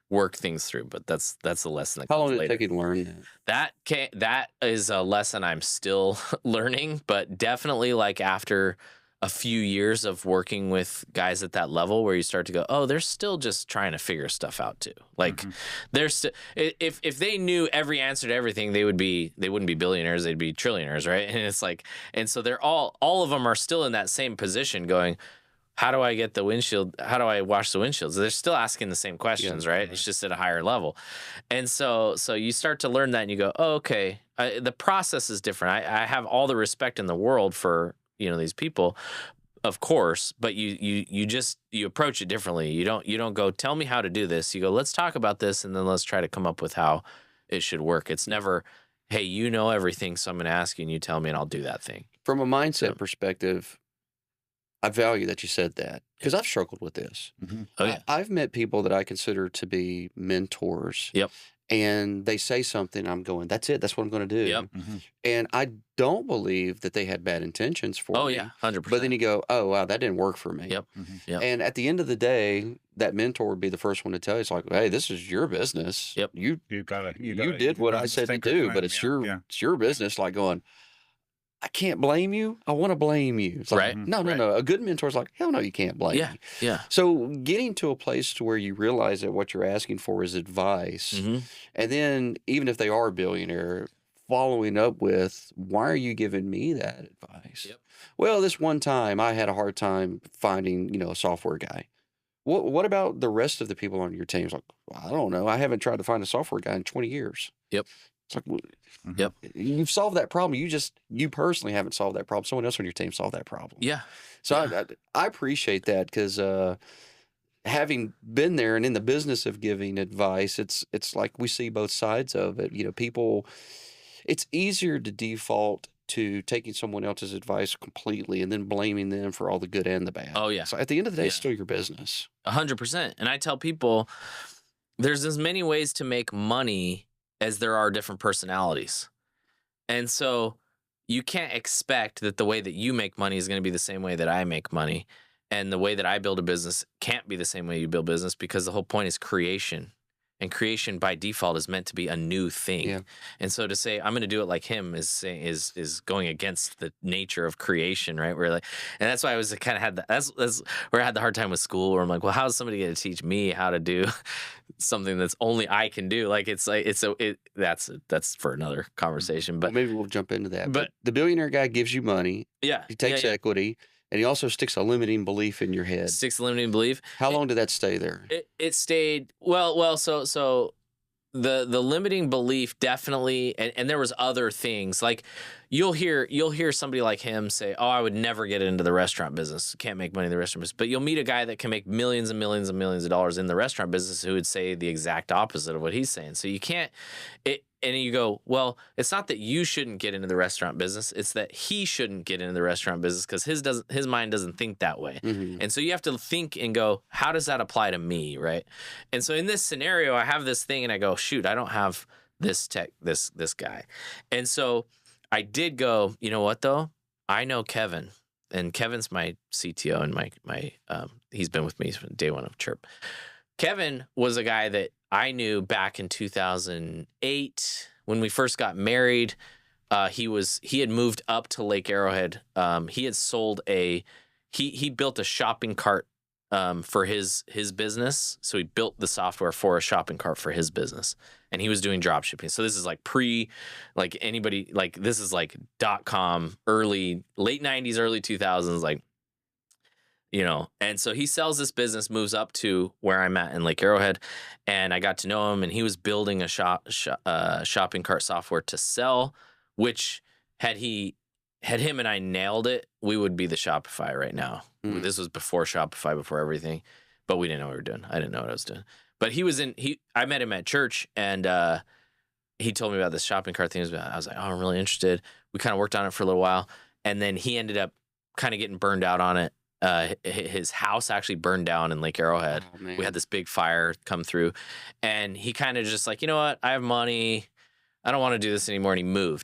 work things through. But that's the lesson. That How long comes did it later. take you to learn that? That is a lesson I'm still learning, but definitely like after a few years of working with guys at that level where you start to go, oh, they're still just trying to figure stuff out too. Like they're if they knew every answer to everything, they wouldn't be billionaires, they'd be trillionaires, right? And it's like, and so they're all of them are still in that same position going, how do I get the windshield? How do I wash the windshields? They're still asking the same questions, right? It's just at a higher level. And so you start to learn that and you go, oh, okay, the process is different. I have all the respect in the world for, you know, these people, of course, but you approach it differently. You don't go, tell me how to do this. You go, let's talk about this, and then let's try to come up with how it should work. It's never, hey, you know everything, so I'm going to ask you, and you tell me, and I'll do that thing. From a mindset perspective, I value that you said that because I've struggled with this. Oh yeah, I've met people that I consider to be mentors. Yep. And they say something, I'm going, that's it. That's what I'm going to do. Yep. And I don't believe that they had bad intentions for me. Oh yeah, 100%. But then you go, oh, wow, that didn't work for me. Yep. Yep. And at the end of the day, that mentor would be the first one to tell you, it's like, hey, this is your business. Yep. You You did what I said to do, but it's your business. Like going, I can't blame you. I want to blame you. It's like, Right. No. A good mentor's like, hell no, you can't blame Yeah. me. Yeah. So getting to a place to where you realize that what you're asking for is advice, and then even if they are a billionaire, following up with, why are you giving me that advice? Yep. Well, this one time I had a hard time finding, a software guy. What about the rest of the people on your team? It's like, well, I don't know. I haven't tried to find a software guy in 20 years. Yep. It's like, Yep. You've solved that problem. You personally haven't solved that problem. Someone else on your team solved that problem. Yeah. So I appreciate that because having been there and in the business of giving advice, it's like we see both sides of it. People, it's easier to default to taking someone else's advice completely and then blaming them for all the good and the bad. Oh yeah. So at the end of the day, it's still your business. 100%. And I tell people, there's as many ways to make money as there are different personalities. And so you can't expect that the way that you make money is going to be the same way that I make money. And the way that I build a business can't be the same way you build business, because the whole point is creation. And creation by default is meant to be a new thing. Yeah. And so to say, I'm going to do it like him is going against the nature of creation, right? And that's why I was kind of had that's where I had the hard time with school, where I'm like, well, how is somebody going to teach me how to do something that's only I can do? Like, that's for another conversation. But Well, maybe we'll jump into that. but- The billionaire guy gives you money. yeah, He takes equity, and he also sticks a limiting belief in your head. sticks the limiting belief. How long did that stay there? It stayed well. So the limiting belief definitely, and there was other things like you'll hear somebody like him say, "Oh, I would never get into the restaurant business. Can't make money in the restaurant business." But you'll meet a guy that can make millions and millions and millions of dollars in the restaurant business who would say the exact opposite of what he's saying. So you can't and you go, well, it's not that you shouldn't get into the restaurant business. It's that he shouldn't get into the restaurant business because his mind doesn't think that way. And so you have to think and go, how does that apply to me, right? And so in this scenario, I have this thing and I go, shoot, I don't have this guy. And so I did go, you know what though? I know Kevin, and Kevin's my CTO and my he's been with me from day one of Chiirp. Kevin was a guy that I knew back in 2008 when we first got married. He had moved up to Lake Arrowhead. He had sold he built a shopping cart for his business. So he built the software for a shopping cart for his business, and he was doing drop shipping. So this is like anybody, like this is like .com, late 90s, early 2000s, like And so he sells this business, moves up to where I'm at in Lake Arrowhead, and I got to know him, and he was building a shopping cart software to sell, which had him and I nailed it, we would be the Shopify right now. This was before Shopify, before everything, but we didn't know what we were doing. I didn't know what I was doing. But I met him at church, and he told me about this shopping cart thing. I was like, oh, I'm really interested. We kind of worked on it for a little while, and then he ended up kind of getting burned out on it. His house actually burned down in Lake Arrowhead. Oh, man. We had this big fire come through, and he kind of just like, you know what? I have money. I don't want to do this anymore. And he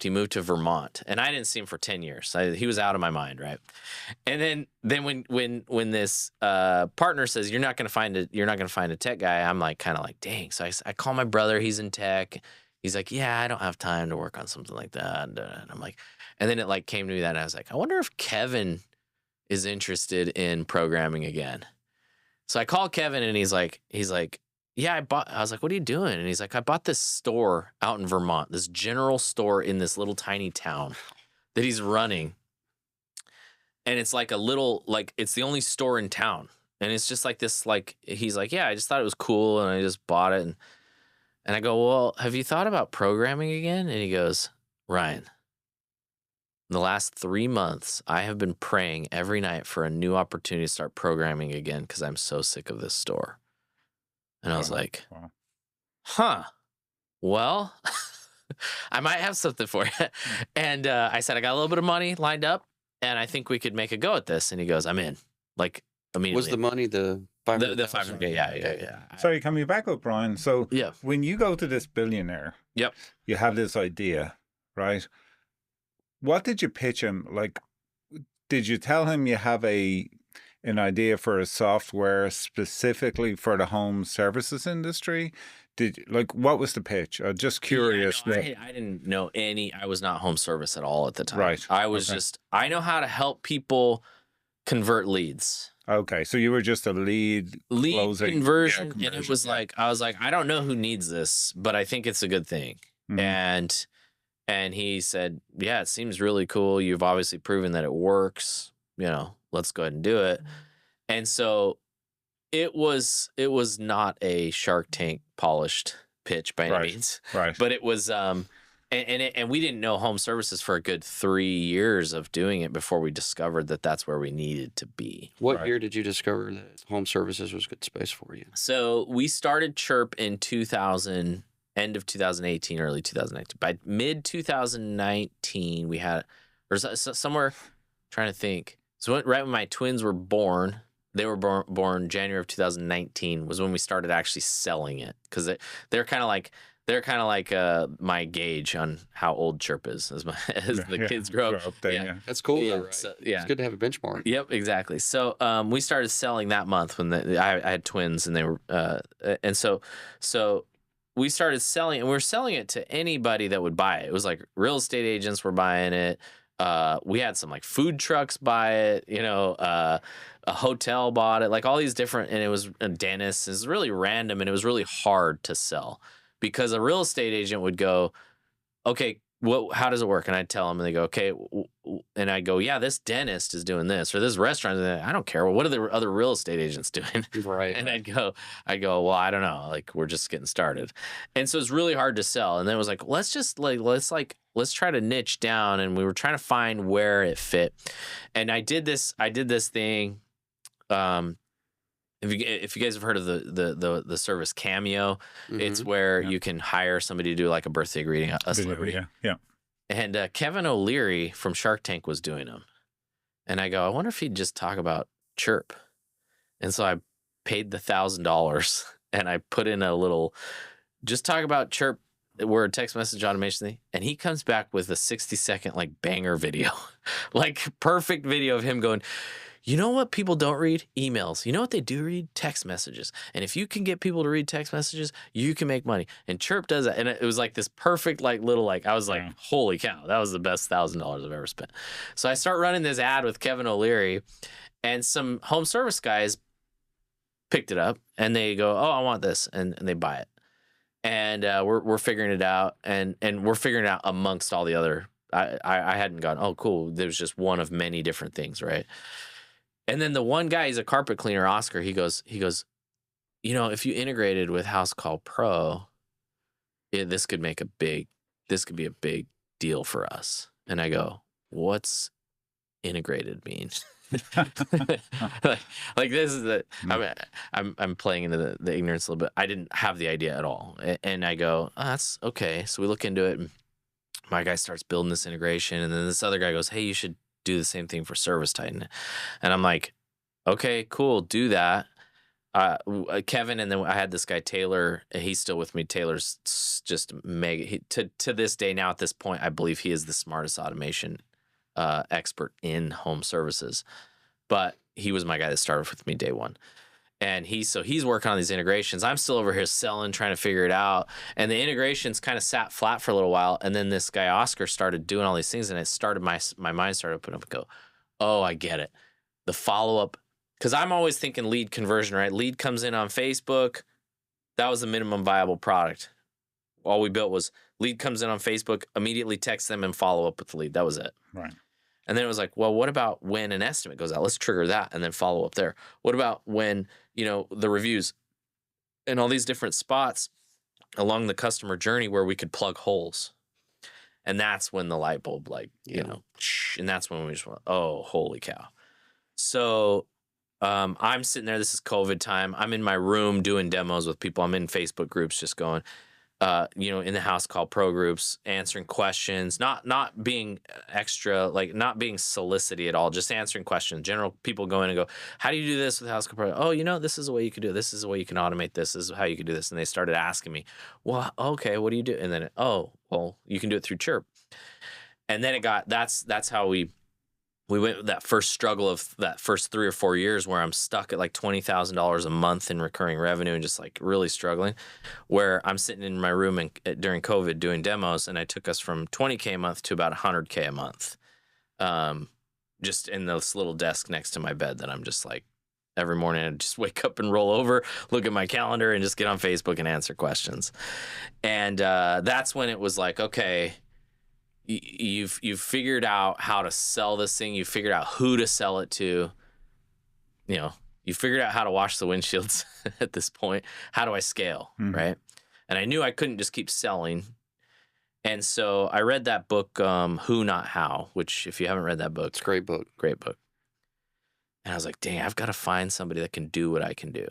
moved to Vermont, and I didn't see him for 10 years. He was out of my mind. Right. And then when this partner says, you're not going to find a tech guy, I'm like, kind of like, dang. So I call my brother, he's in tech. He's like, yeah, I don't have time to work on something like that. And I'm like, and then it like came to me that I was like, I wonder if Kevin is interested in programming again. So I called Kevin, and he's like, yeah, I was like, what are you doing? And he's like, I bought this store out in Vermont, this general store in this little tiny town that he's running. And it's like it's the only store in town. And it's just like this, like, he's like, yeah, I just thought it was cool, and I just bought it. And I go, well, have you thought about programming again? And he goes, Ryan, in the last 3 months, I have been praying every night for a new opportunity to start programming again because I'm so sick of this store. And I was like, huh, well, I might have something for you. And I said, I got a little bit of money lined up, and I think we could make a go at this. And he goes, I'm in, like, immediately. Was the money the 500? The 500, yeah. Sorry, can we back up, Brian? So yeah, when you go to this billionaire, yep, you have this idea, right? What did you pitch him? Like, did you tell him you have an idea for a software specifically for the home services industry? What was the pitch? I'm just curious. Yeah, I didn't know I was not home service at all at the time. Right. I was I know how to help people convert leads. Okay, so you were just a lead closing, conversion, and it was like, I was like, I don't know who needs this, but I think it's a good thing. Mm-hmm. And he said, yeah, it seems really cool. You've obviously proven that it works. Let's go ahead and do it. And so it was not a Shark Tank polished pitch by any means, right? But it was, and we didn't know home services for a good 3 years of doing it before we discovered that that's where we needed to be. What year did you discover that home services was a good space for you? So we started Chiirp in end of 2018, early 2019. By mid 2019, we had, or somewhere, trying to think. So right when my twins were born, they were born January of 2019 was when we started actually selling it, because they're kind of like my gauge on how old Chiirp is as the kids grow up. Yeah. That's cool. Yeah, though, right? So, yeah, it's good to have a benchmark. Yep, exactly. So we started selling that month when I had twins, and they were and so we started selling, and we were selling it to anybody that would buy it. It was like real estate agents were buying it. We had some like food trucks buy it, a hotel bought it, like all these different, and it was a dentist. It was really random, and it was really hard to sell because a real estate agent would go, okay, how does it work? And I'd tell them, and they go, okay. And I go, yeah, this dentist is doing this, or this restaurant. I don't care. Well, what are the other real estate agents doing? Right. And I'd go, well, I don't know. Like, we're just getting started. And so it's really hard to sell. And then it was like, let's try to niche down. And we were trying to find where it fit. And I did this thing. If you guys have heard of the service Cameo, mm-hmm. It's where you can hire somebody to do like a birthday greeting, a celebrity. Yeah. And Kevin O'Leary from Shark Tank was doing them. And I go, I wonder if he'd just talk about Chiirp. And so I paid the $1,000, and I put in a little, just talk about Chiirp. We're a text message automation thing. And he comes back with a 60-second like banger video, like perfect video of him going, you know what people don't read? Emails. You know what they do read? Text messages. And if you can get people to read text messages, you can make money. And Chiirp does that. And it was like this perfect, like little, like, I was like, holy cow, that was the best $1,000 I've ever spent. So I start running this ad with Kevin O'Leary, and some home service guys picked it up, and they go, oh, I want this. And they buy it. And we're figuring it out. And we're figuring it out amongst all the other, I hadn't gone, oh, cool. There's just one of many different things, right? And then the one guy, he's a carpet cleaner, Oscar. He goes, you know, if you integrated with House Call Pro, this could be a big deal for us. And I go, what's integrated mean? like this is I'm playing into the ignorance a little bit. I didn't have the idea at all. And I go, oh, that's okay. So we look into it, and my guy starts building this integration, and then this other guy goes, hey, you should do the same thing for Service Titan. And I'm like, okay, cool, do that. Kevin, and then I had this guy Taylor. He's still with me. Taylor's just mega. To this day now, at this point, I believe he is the smartest automation expert in home services. But he was my guy that started with me day one, and he's working on these integrations. I'm still over here selling, trying to figure it out, and the integrations kind of sat flat for a little while. And then this guy Oscar started doing all these things, and it started my mind started to put up and go, oh, I get it. The follow up. Because I'm always thinking lead conversion, right? Lead comes in on Facebook. That was the minimum viable product. All we built was lead comes in on Facebook, immediately text them and follow up with the lead. That was it. Right. And then it was like, well, what about when an estimate goes out? Let's trigger that and then follow up there. What about when, you know, the reviews and all these different spots along the customer journey where we could plug holes? And that's when the light bulb, you know, and that's when we just went, oh, holy cow. So I'm sitting there. This is COVID time. I'm in my room doing demos with people. I'm in Facebook groups, just going, you know, in the House Call Pro groups, answering questions, not being extra, like not being solicity at all, just answering questions. General people go in and go, how do you do this with House Call Pro? Oh, you know, this is a way you could do it. This is a way you can automate this. This is how you could do this. And they started asking me, well, okay, what do you do? And then, oh, well, you can do it through Chiirp. And then that's how we went with that first struggle of that first 3 or 4 years where I'm stuck at like $20,000 a month in recurring revenue and just like really struggling, where I'm sitting in my room and during COVID doing demos, and I took us from $20K a month to about $100K a month, just in this little desk next to my bed that I'm just like every morning I just wake up and roll over, look at my calendar, and just get on Facebook and answer questions. And that's when it was like, okay, you've figured out how to sell this thing. You figured out who to sell it to. You know, you figured out how to wash the windshields at this point. How do I scale, right? And I knew I couldn't just keep selling. And so I read that book, Who Not How, which if you haven't read that book, It's a great book. Great book. And I was like, dang, I've got to find somebody that can do what I can do.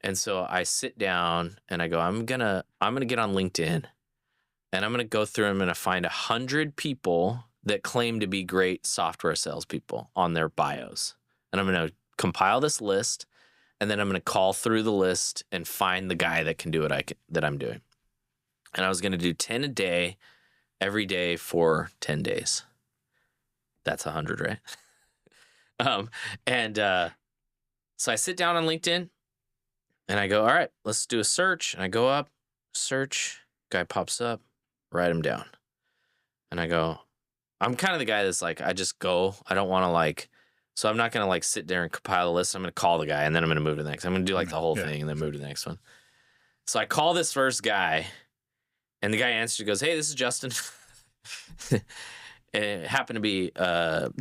And so I sit down and I go, I'm gonna get on LinkedIn. And I'm going to go through and I'm going to find 100 people that claim to be great software salespeople on their bios. And I'm going to compile this list, and then I'm going to call through the list and find the guy that can do what that I'm doing. And I was going to do 10 a day, every day for 10 days. That's 100, right? So I sit down on LinkedIn and I go, all right, let's do a search. And I go up, search, guy pops up. Write them down. And I go, I'm kind of the guy that's like, I just go. I don't want to so I'm not going to sit there and compile a list. I'm going to call the guy and then I'm going to move to the next. I'm going to do the whole thing and then move to the next one. So I call this first guy and the guy answers, goes, hey, this is Justin. And it happened to be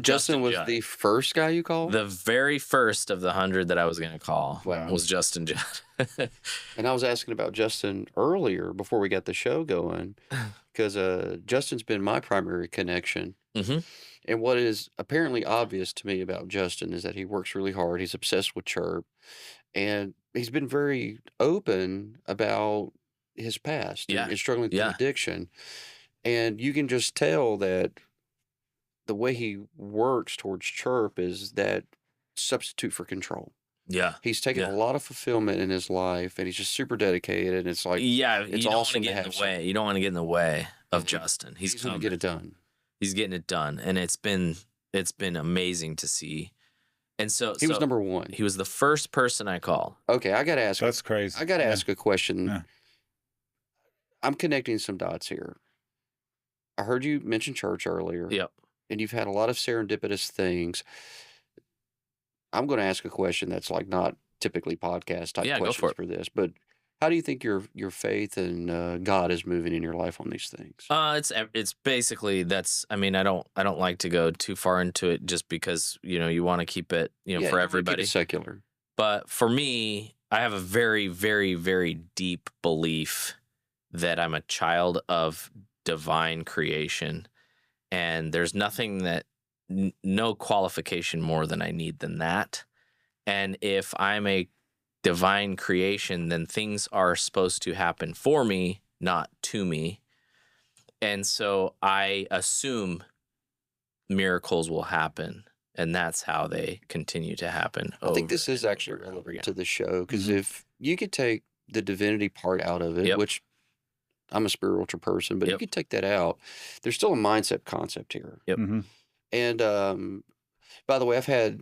Justin was the first guy you called? The very first of the 100 that I was going to call was Justin Judd. And I was asking about Justin earlier before we got the show going, because Justin's been my primary connection. Mm-hmm. And what is apparently obvious to me about Justin is that he works really hard. He's obsessed with Chiirp, and he's been very open about his past and struggling with addiction. And you can just tell that the way he works towards Chiirp is that substitute for control. Yeah. He's taken a lot of fulfillment in his life, and he's just super dedicated. And it's like, it's awesome to have. You don't want to get in the way of Justin. He's going to get it done. He's getting it done, and it's been amazing to see. And so he was number one. He was the first person I called. Okay, I got to ask. That's crazy. I got to ask a question. Yeah. I'm connecting some dots here. I heard you mention church earlier. Yep. And you've had a lot of serendipitous things. I'm going to ask a question that's not typically podcast type questions for this, but How do you think your faith and God is moving in your life on these things? It's basically I mean, I don't like to go too far into it just because you want to keep it Yeah, for you wanna keep everybody. it secular. But for me, I have a very, very, very deep belief that I'm a child of divine creation, and there's nothing that no qualification more than I need than that. And if I'm a divine creation, then things are supposed to happen for me, not to me. And so I assume miracles will happen. And that's how they continue to happen. I think over this is and actually over and over relevant again. to the show because Mhm. if you could take the divinity part out of it, Yep. which I'm a spiritual person, but you Yep. could take that out, there's still a mindset concept here. Yep. Mm-hmm. And by the way, I've had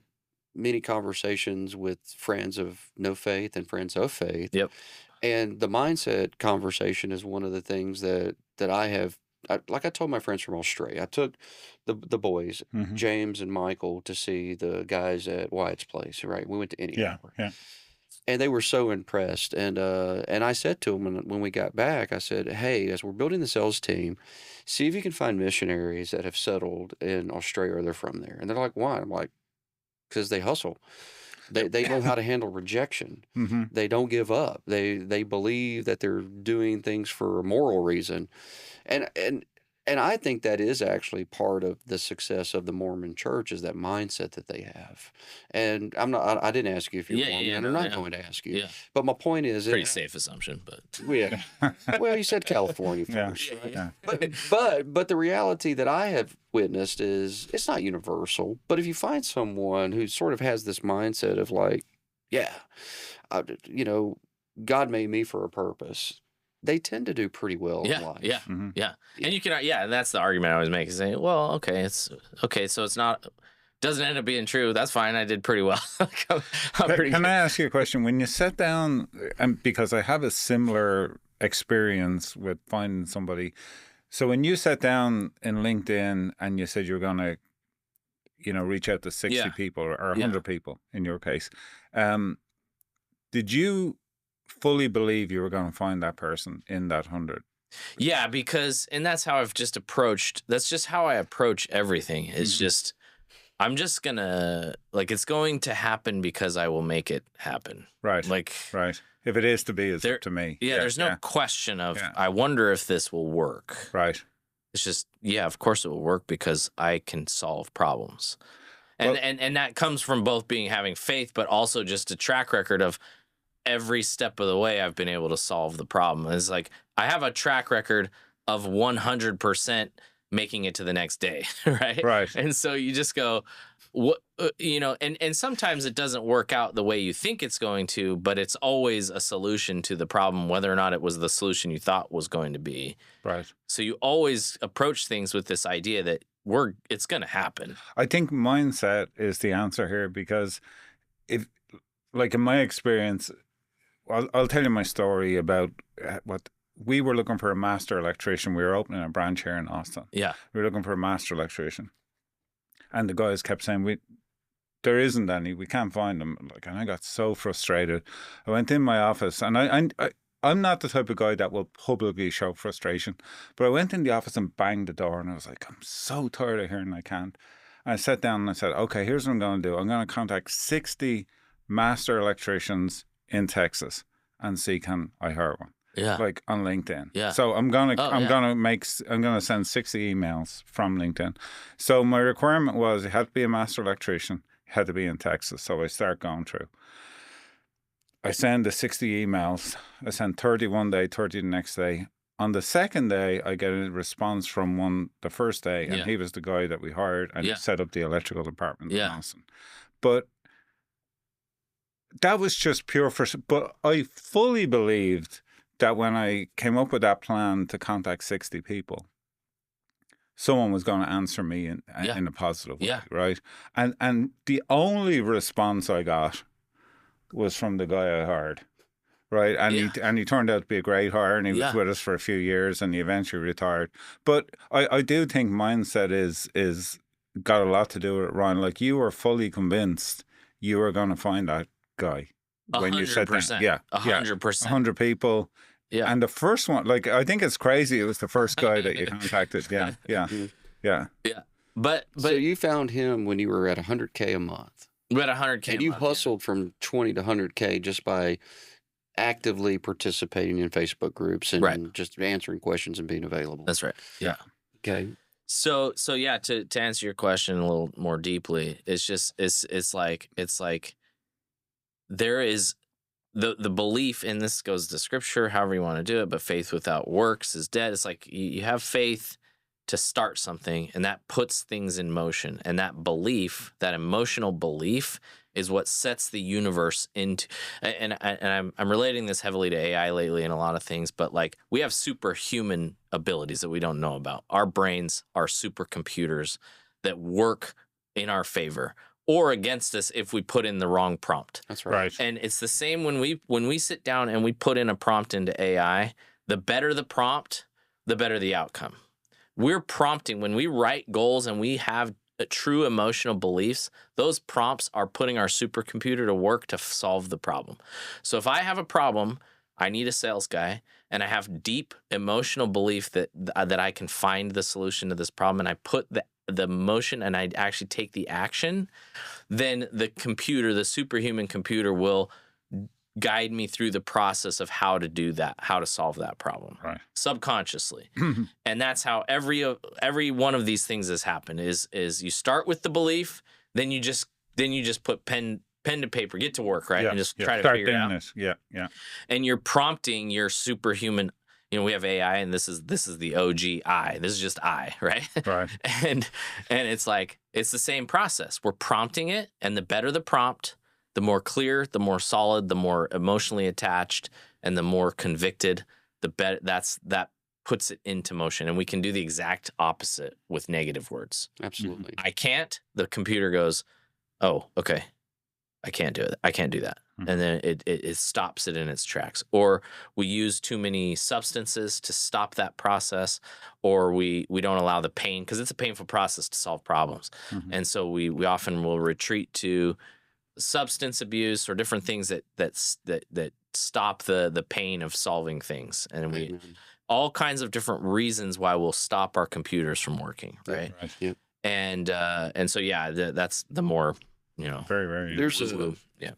many conversations with friends of no faith and friends of faith. Yep. And the mindset conversation is one of the things that I have. Like I told my friends from Australia, I took the boys, Mm-hmm. James and Michael, to see the guys at Wyatt's place. Right, we went to Yeah. Indianapolis, Yeah. and they were so impressed. And I said to them when we got back, I said, "Hey, as we're building the sales team, see if you can find missionaries that have settled in Australia or they're from there." And they're like, "Why?" I'm like, "Because they hustle." They know how to handle rejection. Mm-hmm. They don't give up. They believe that they're doing things for a moral reason, and and I think that is actually part of the success of the Mormon Church is that mindset that they have. And I didn't ask you if you're Yeah. Mormon, Yeah. and I'm No. not Yeah. going to ask you. Yeah. But my point is, Pretty safe assumption, but yeah. Well, you said California Yeah. first, right? Yeah. But the reality that I have witnessed is it's not universal. But if you find someone who sort of has this mindset of like, yeah, you know, God made me for a purpose, they tend to do pretty well in yeah. life. Yeah. Mm-hmm. Yeah. And you can, and that's the argument I always make is saying, well, okay, it's okay. So it's not, doesn't end up being true. That's fine. I did pretty well. I'm pretty Can good. I ask you a question? When you sit down, and because I have a similar experience with finding somebody. So when you sat down in LinkedIn and you said you were going to, reach out to 60 Yeah. people or Yeah. 100 people in your case, did you fully believe you were going to find that person in that 100? Yeah, because, and that's how that's just how I approach everything. It's Mhm. just, I'm just gonna, it's going to happen because I will make it happen. Right. Like, Right. If it is to be, it's There- up to me. yeah, there's no question of, Yeah. I wonder if this will work. Right. It's just, yeah, of course it will work because I can solve problems. And Well- and that comes from both having faith, but also just a track record of every step of the way I've been able to solve the problem. It's like I have a track record of 100% making it to the next day, right? Right. And so you just go, what and sometimes it doesn't work out the way you think it's going to, but it's always a solution to the problem, whether or not it was the solution you thought was going to be. Right. So you always approach things with this idea that it's going to happen. I think mindset is the answer here because if, in my experience, I'll tell you my story about what we were looking for a master electrician. We were opening a branch here in Austin. Yeah. We were looking for a master electrician. And the guys kept saying, there isn't any. We can't find them. And I got so frustrated. I went in my office, and I'm not the type of guy that will publicly show frustration. But I went in the office and banged the door, and I was like, I'm so tired of hearing I can't. And I sat down and I said, okay, here's what I'm going to do. I'm going to contact 60 master electricians in Texas and see can I hire one. Yeah. On LinkedIn. Yeah. So I'm gonna Oh, I'm yeah. gonna send 60 emails from LinkedIn. So my requirement was it had to be a master electrician, it had to be in Texas. So I start going through. I send the 60 emails. I send 30 one day, 30 the next day. On the second day, I get a response from one the first day, and Yeah. he was the guy that we hired and Yeah. set up the electrical department in Yeah. Austin. But that was just pure frustration. But I fully believed that when I came up with that plan to contact 60 people, someone was going to answer me in a positive way, Yeah. right? And the only response I got was from the guy I hired, right? And he turned out to be a great hire, and he was Yeah. with us for a few years, and he eventually retired. But I do think mindset is got a lot to do with it, Ryan. You were fully convinced you were going to find that guy. when you sat down? 100%. Yeah, 100%. 100 people. Yeah. And the first one, like, I think it's crazy. It was the first guy that you contacted. Yeah, yeah, yeah. Yeah. But So you found him when you were at 100K a month. we had 100K. And you hustled from 20 to 100K just by actively participating in Facebook groups and just answering questions and being available. That's right. Yeah. Okay. So yeah, to answer your question a little more deeply, it's just it's like there is the belief, and this goes to scripture, however you want to do it, but faith without works is dead. It's like you have faith to start something, and that puts things in motion. And that belief, that emotional belief, is what sets the universe into. And I'm relating this heavily to AI lately and a lot of things, but like we have superhuman abilities that we don't know about. Our brains are supercomputers that work in our favor or against us if we put in the wrong prompt. That's right. And it's the same when we sit down and we put in a prompt into AI. The better the prompt, the better the outcome. We're prompting when we write goals and we have true emotional beliefs. Those prompts are putting our supercomputer to work to solve the problem. So if I have a problem, I need a sales guy, and I have deep emotional belief that I can find the solution to this problem, and I put the motion and I actually take the action, then the computer, the superhuman computer, will guide me through the process of how to do that, how to solve that problem, subconsciously. And that's how every one of these things has happened. Is you start with the belief, then you just put pen to paper, get to work, right, and just try to figure it out. This. Yeah. And you're prompting your superhuman. You know, we have AI, and this is the OG I. This is just I, right? Right. and it's like it's the same process. We're prompting it, and the better the prompt, the more clear, the more solid, the more emotionally attached, and the more convicted, the better. That puts it into motion. And we can do the exact opposite with negative words. Absolutely. I can't. The computer goes, oh, okay, I can't do it. I can't do that. And then it stops it in its tracks. Or we use too many substances to stop that process, or we don't allow the pain, because it's a painful process to solve problems. And so we often will retreat to substance abuse or different things that stop the pain of solving things. And we all kinds of different reasons why we'll stop our computers from working, right? Yeah. And so that's the more, Very, very. There's yeah.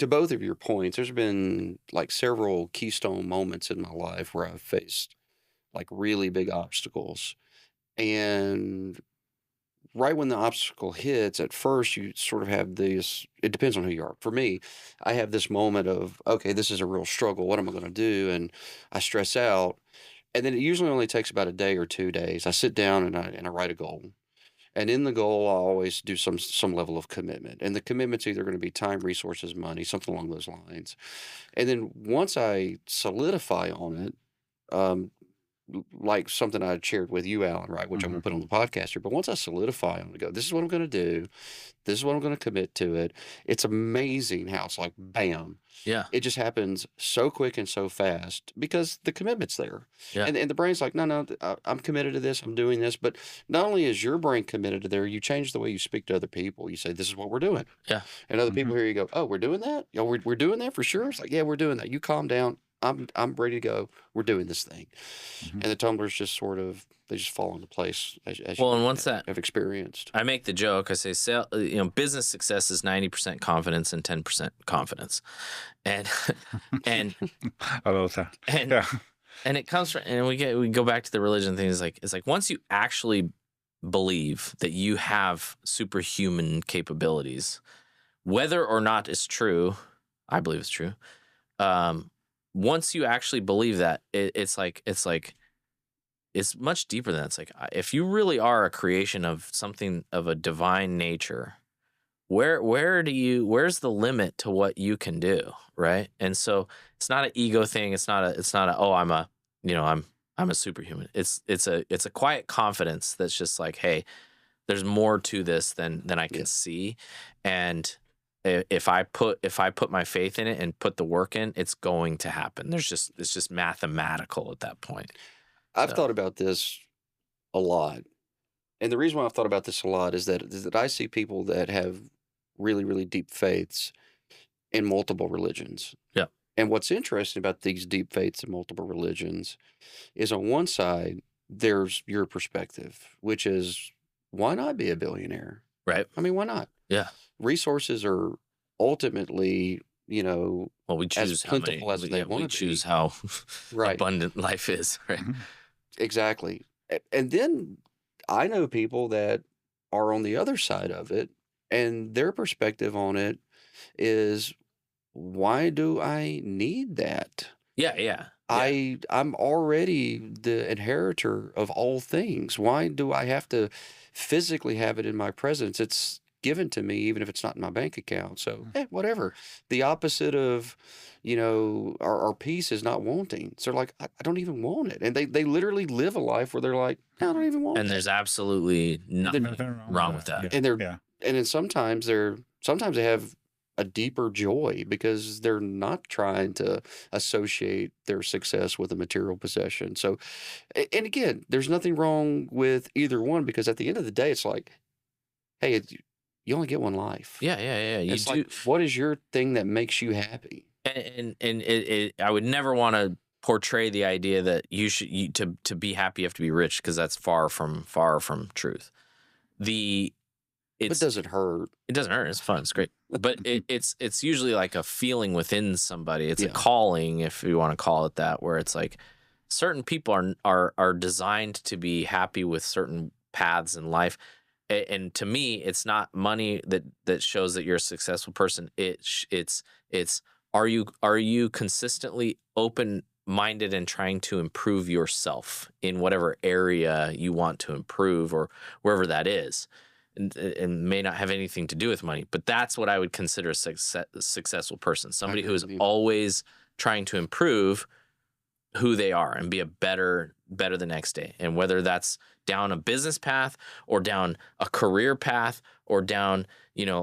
To both of your points, there's been like several keystone moments in my life where I've faced like really big obstacles. And right when the obstacle hits, at first you sort of have this, it depends on who you are. For me, I have this moment of, okay, this is a real struggle. What am I going to do? And I stress out. And then it usually only takes about a day or 2 days. I sit down and I write a goal. And in the goal, I always do some level of commitment. And the commitment's either going to be time, resources, money, something along those lines. And then once I solidify on it, like something I shared with you, Alan, right, which I'm going to put on the podcast here. But once I solidify on it, go, this is what I'm going to do. This is what I'm going to commit to it. It's amazing how it's like, bam. Yeah. It just happens so quick and so fast because the commitment's there. Yeah. And the brain's like, no, I'm committed to this. I'm doing this. But not only is your brain committed to there, you change the way you speak to other people. You say, this is what we're doing. Yeah. And other people hear you go, oh, we're doing that? You know, we're doing that for sure? It's like, yeah, we're doing that. You calm down. I'm ready to go. We're doing this thing. And the tumblers just sort of, they just fall into place as Well, you and once that have experienced. I make the joke, I say, business success is 90% confidence and 10% confidence. And I love that. And it comes from, and we go back to the religion thing. It's like once you actually believe that you have superhuman capabilities, whether or not it's true, I believe it's true. Once you actually believe that, it's much deeper than that. It's like, if you really are a creation of something of a divine nature, where's the limit to what you can do, right? And so it's not an ego thing. It's not a oh, I'm a superhuman. It's a quiet confidence that's just like, hey, there's more to this than I can see, and if I put my faith in it and put the work in, it's going to happen. It's just mathematical at that point. I've thought about this a lot. And the reason why I've thought about this a lot is that I see people that have really, really deep faiths. in multiple religions. Yeah. And what's interesting about these deep faiths in multiple religions is on one side, there's your perspective, which is, why not be a billionaire? Right. I mean, why not? Yeah. Resources are ultimately, Well, we choose how many. plentiful as they want We to choose be. how Right. abundant life is. Right. Mhm. Exactly. And then I know people that are on the other side of it, and their perspective on it is, why do I need that? Yeah. Yeah. I'm already the inheritor of all things. Why do I have to physically have it in my presence? It's given to me, even if it's not in my bank account. So, whatever. The opposite of, our peace is not wanting. So they're like, I don't even want it. And they literally live a life where they're like, I don't even want And it. there's absolutely nothing Nothing wrong with that. Yeah. And they're Yeah. and then sometimes they have a deeper joy because they're not trying to associate their success with a material possession. So, and again, there's nothing wrong with either one, because at the end of the day, it's like, hey, you only get one life. Yeah. Yeah. Yeah. You It's do. like, what is your thing that makes you happy? And I would never want to portray the idea that to be happy you have to be rich, because that's far from truth. But It does it hurt? doesn't hurt. It's fun. It's great. But it's usually like a feeling within somebody. It's a Yeah. calling, if you want to call it that, where it's like certain people are designed to be happy with certain paths in life. And to me, it's not money that shows that you're a successful person. It's are you consistently open-minded and trying to improve yourself in whatever area you want to improve, or wherever that is. And may not have anything to do with money, but that's what I would consider a successful person. Somebody who agree is with you. always trying to improve who they are and be a better the next day. And whether that's down a business path or down a career path or down,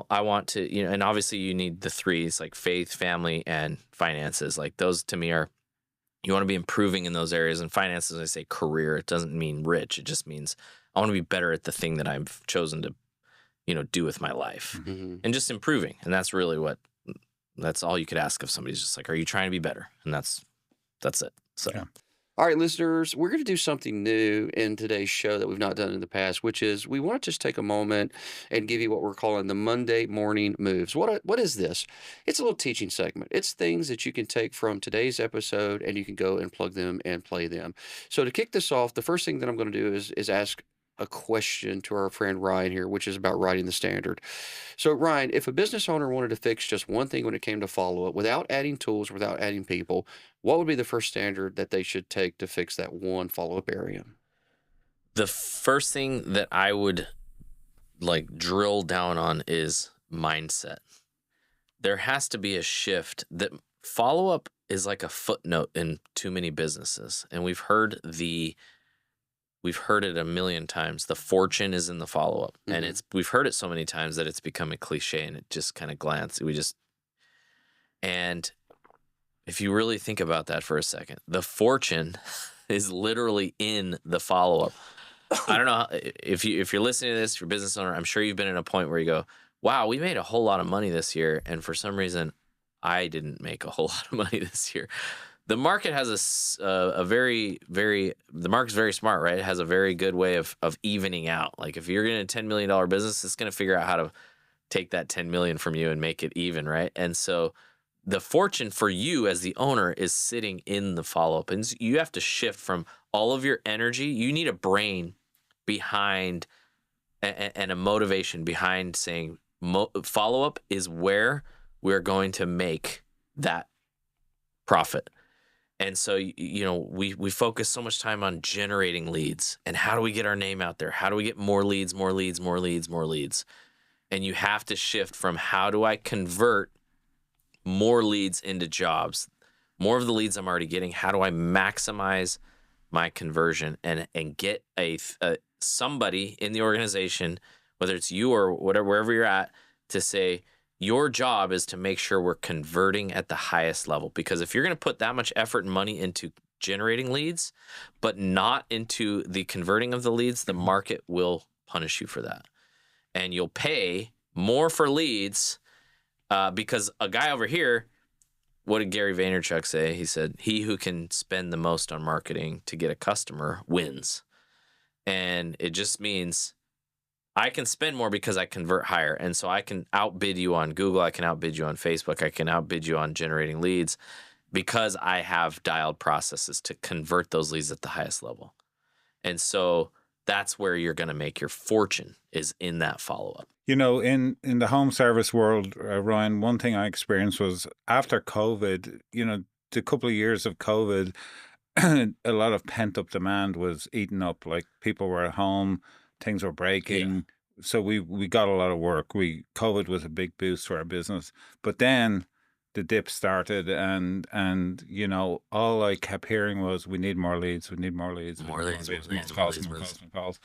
I want to, and obviously you need the threes, like faith, family, and finances. Like those to me are, you want to be improving in those areas. And finances, I say career, it doesn't mean rich. It just means I want to be better at the thing that I've chosen to do with my life, Mhm. and just improving. And that's really that's all you could ask of somebody. Is just like, are you trying to be better? And that's it. So, Yeah. All right, listeners, we're going to do something new in today's show that we've not done in the past, which is we want to just take a moment and give you what we're calling the Monday morning moves. What is this? It's a little teaching segment. It's things that you can take from today's episode and you can go and plug them and play them. So to kick this off, the first thing that I'm going to do is ask a question to our friend Ryan here, which is about writing the standard. So Ryan, if a business owner wanted to fix just one thing when it came to follow-up without adding tools, without adding people, what would be the first standard that they should take to fix that one follow-up area? the first thing that I would like drill down on is mindset. There has to be a shift. That follow-up is like a footnote in too many businesses, and we've heard it a million times. The fortune is in the follow-up. Mhm. And we've heard it so many times that it's become a cliche, and it just kind of and if you really think about that for a second, the fortune is literally in the follow-up. I don't know if you're listening to this, if you're a business owner, I'm sure you've been in a point where you go, wow, we made a whole lot of money this year. And for some reason, I didn't make a whole lot of money this year. The market has the market's very smart, right? It has a very good way of evening out. Like if you're in a $10 million business, it's going to figure out how to take that 10 million from you and make it even, right? And so the fortune for you as the owner is sitting in the follow-up. And you have to shift from all of your energy. You need a brain behind and a motivation behind saying follow-up is where we're going to make that profit. And so, we focus so much time on generating leads and how do we get our name out there? How do we get more leads, more leads, more leads, more leads? And you have to shift from how do I convert more leads into jobs? More of the leads I'm already getting, how do I maximize my conversion and get somebody in the organization, whether it's you or whatever, wherever you're at, to say, your job is to make sure we're converting at the highest level. Because if you're going to put that much effort and money into generating leads, but not into the converting of the leads, the market will punish you for that. And you'll pay more for leads Because a guy over here, what did Gary Vaynerchuk say? He said, he who can spend the most on marketing to get a customer wins. And it just means I can spend more because I convert higher. And so I can outbid you on Google. I can outbid you on Facebook. I can outbid you on generating leads because I have dialed processes to convert those leads at the highest level. And so that's where you're going to make your fortune, is in that follow-up. You know, in the home service world, Ryan, one thing I experienced was after COVID, you know, the couple of years of COVID, a lot of pent-up demand was eaten up. Like, people were at home, things were breaking. Yeah. So we got a lot of work. COVID was a big boost for our business. But then the dip started, and you know, all I kept hearing was, we need more leads, we need more leads. More calls.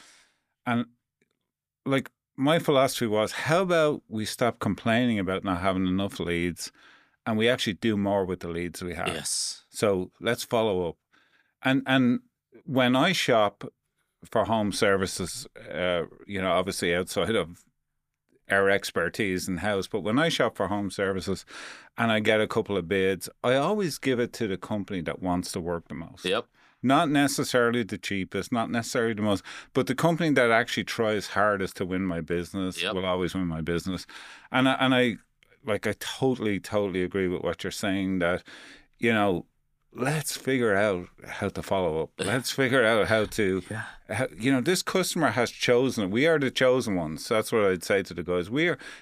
And like, my philosophy was, how about we stop complaining about not having enough leads and we actually do more with the leads we have? Yes. So let's follow up. And when I shop for home services, you know, obviously outside of our expertise in house, but when I shop for home services and I get a couple of bids, I always give it to the company that wants to work the most. Yep. Not necessarily the cheapest, not necessarily the most, but the company that actually tries hardest to win my business will always win my business. And I totally agree with what you're saying, that, you know, let's figure out how to follow up. Let's figure out how to, you know, this customer has chosen it. We are the chosen ones. That's what I'd say to the guys.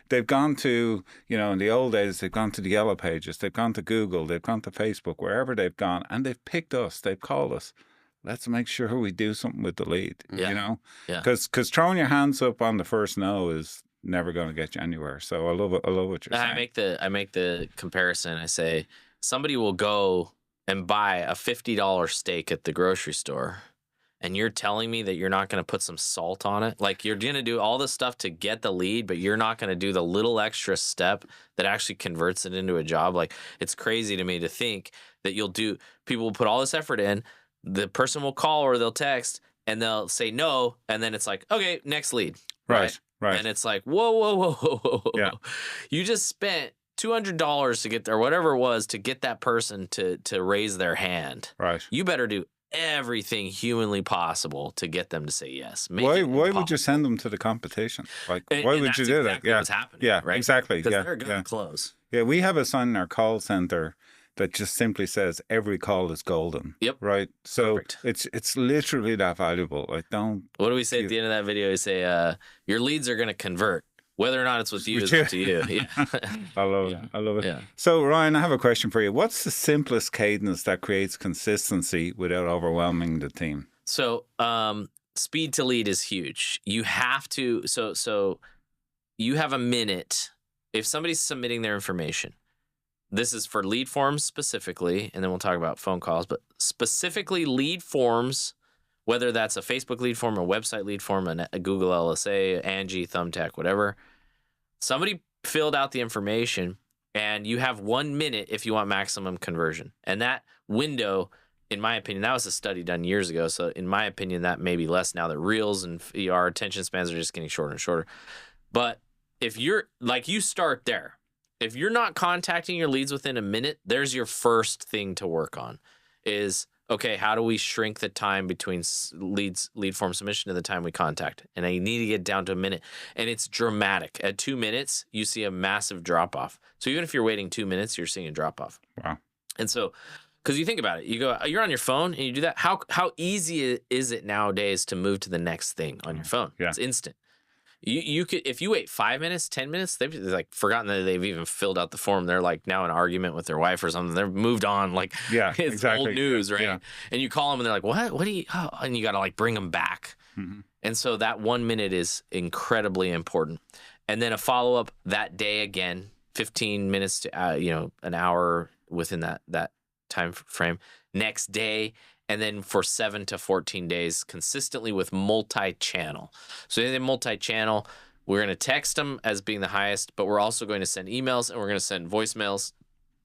They've gone to, you know, in the old days, they've gone to the Yellow Pages, they've gone to Google, they've gone to Facebook, wherever they've gone, and they've picked us, they've called us. Let's make sure we do something with the lead, you know? Because throwing your hands up on the first no is never going to get you anywhere. So I love it. I love what you're saying. I make the comparison. I say, somebody will go and buy a $50 steak at the grocery store, and you're telling me that you're not going to put some salt on it? Like, you're going to do all this stuff to get the lead, but you're not going to do the little extra step that actually converts it into a job. Like, it's crazy to me to think that people will put all this effort in, the person will call or they'll text, and they'll say no, and then it's like, okay, next lead. Right. And it's like, whoa. Yeah. You just spent $200 to get there, whatever it was, to get that person to raise their hand. Right. You better do everything humanly possible to get them to say yes. Why would you send them to the competition? Like, why would you do that? Yeah, what's happening. Yeah, right? Exactly. Because they're going to close. Yeah, we have a sign in our call center that just simply says, every call is golden. Yep. Right. So perfect. it's literally that valuable. Like, don't. What do we say at the end of that video? We say, your leads are going to convert. Whether or not it's with you is up to you. Yeah. I love it. I love it. Yeah. So, Ryan, I have a question for you. What's the simplest cadence that creates consistency without overwhelming the team? So, speed to lead is huge. You have to. So you have a minute. If somebody's submitting their information, this is for lead forms specifically, and then we'll talk about phone calls, but specifically lead forms. Whether that's a Facebook lead form, a website lead form, a Google LSA, Angie, Thumbtack, whatever. Somebody filled out the information, and you have 1 minute if you want maximum conversion. And that window, in my opinion, that was a study done years ago. So in my opinion, that may be less now that Reels and our attention spans are just getting shorter and shorter. But if you're like, you start there. If you're not contacting your leads within a minute, there's your first thing to work on is, okay, how do we shrink the time between lead form submission and the time we contact? And I need to get down to a minute. And it's dramatic. At 2 minutes, you see a massive drop off. So even if you're waiting 2 minutes, you're seeing a drop off. Wow. And so, because you think about it, you're on your phone and you do that. How easy is it nowadays to move to the next thing on your phone? Yeah. It's instant. You could, if you wait 5 minutes, 10 minutes, they've like forgotten that they've even filled out the form. They're like now in an argument with their wife or something. They've moved on. Like, it's exactly. old news, right? Yeah. And you call them and they're like, what do you, and you got to like bring them back. Mm-hmm. And so that 1 minute is incredibly important. And then a follow-up that day again, 15 minutes to, an hour within that time frame. Next day, and then for 7 to 14 days consistently with multi-channel. So in multi-channel, we're going to text them as being the highest, but we're also going to send emails and we're going to send voicemails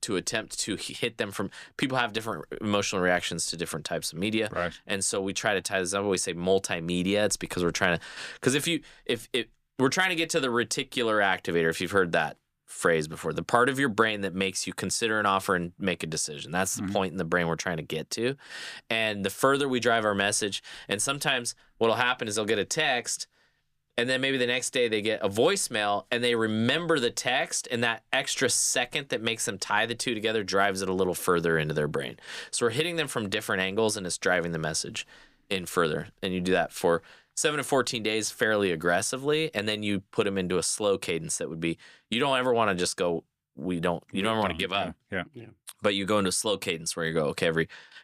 to attempt to hit them from, people have different emotional reactions to different types of media. Right. And so we try to tie this up. We say multimedia. It's because we're trying to, because if we're trying to get to the reticular activator, if you've heard that phrase before. The part of your brain that makes you consider an offer and make a decision. That's the point in the brain we're trying to get to. And the further we drive our message, and sometimes what'll happen is they'll get a text, and then maybe the next day they get a voicemail and they remember the text, and that extra second that makes them tie the two together drives it a little further into their brain. So we're hitting them from different angles, and it's driving the message in further. And you do that for 7 to 14 days fairly aggressively, and then you put them into a slow cadence that would be, you don't ever want to just go, you don't ever want to give up. Yeah. But you go into a slow cadence where you go, okay,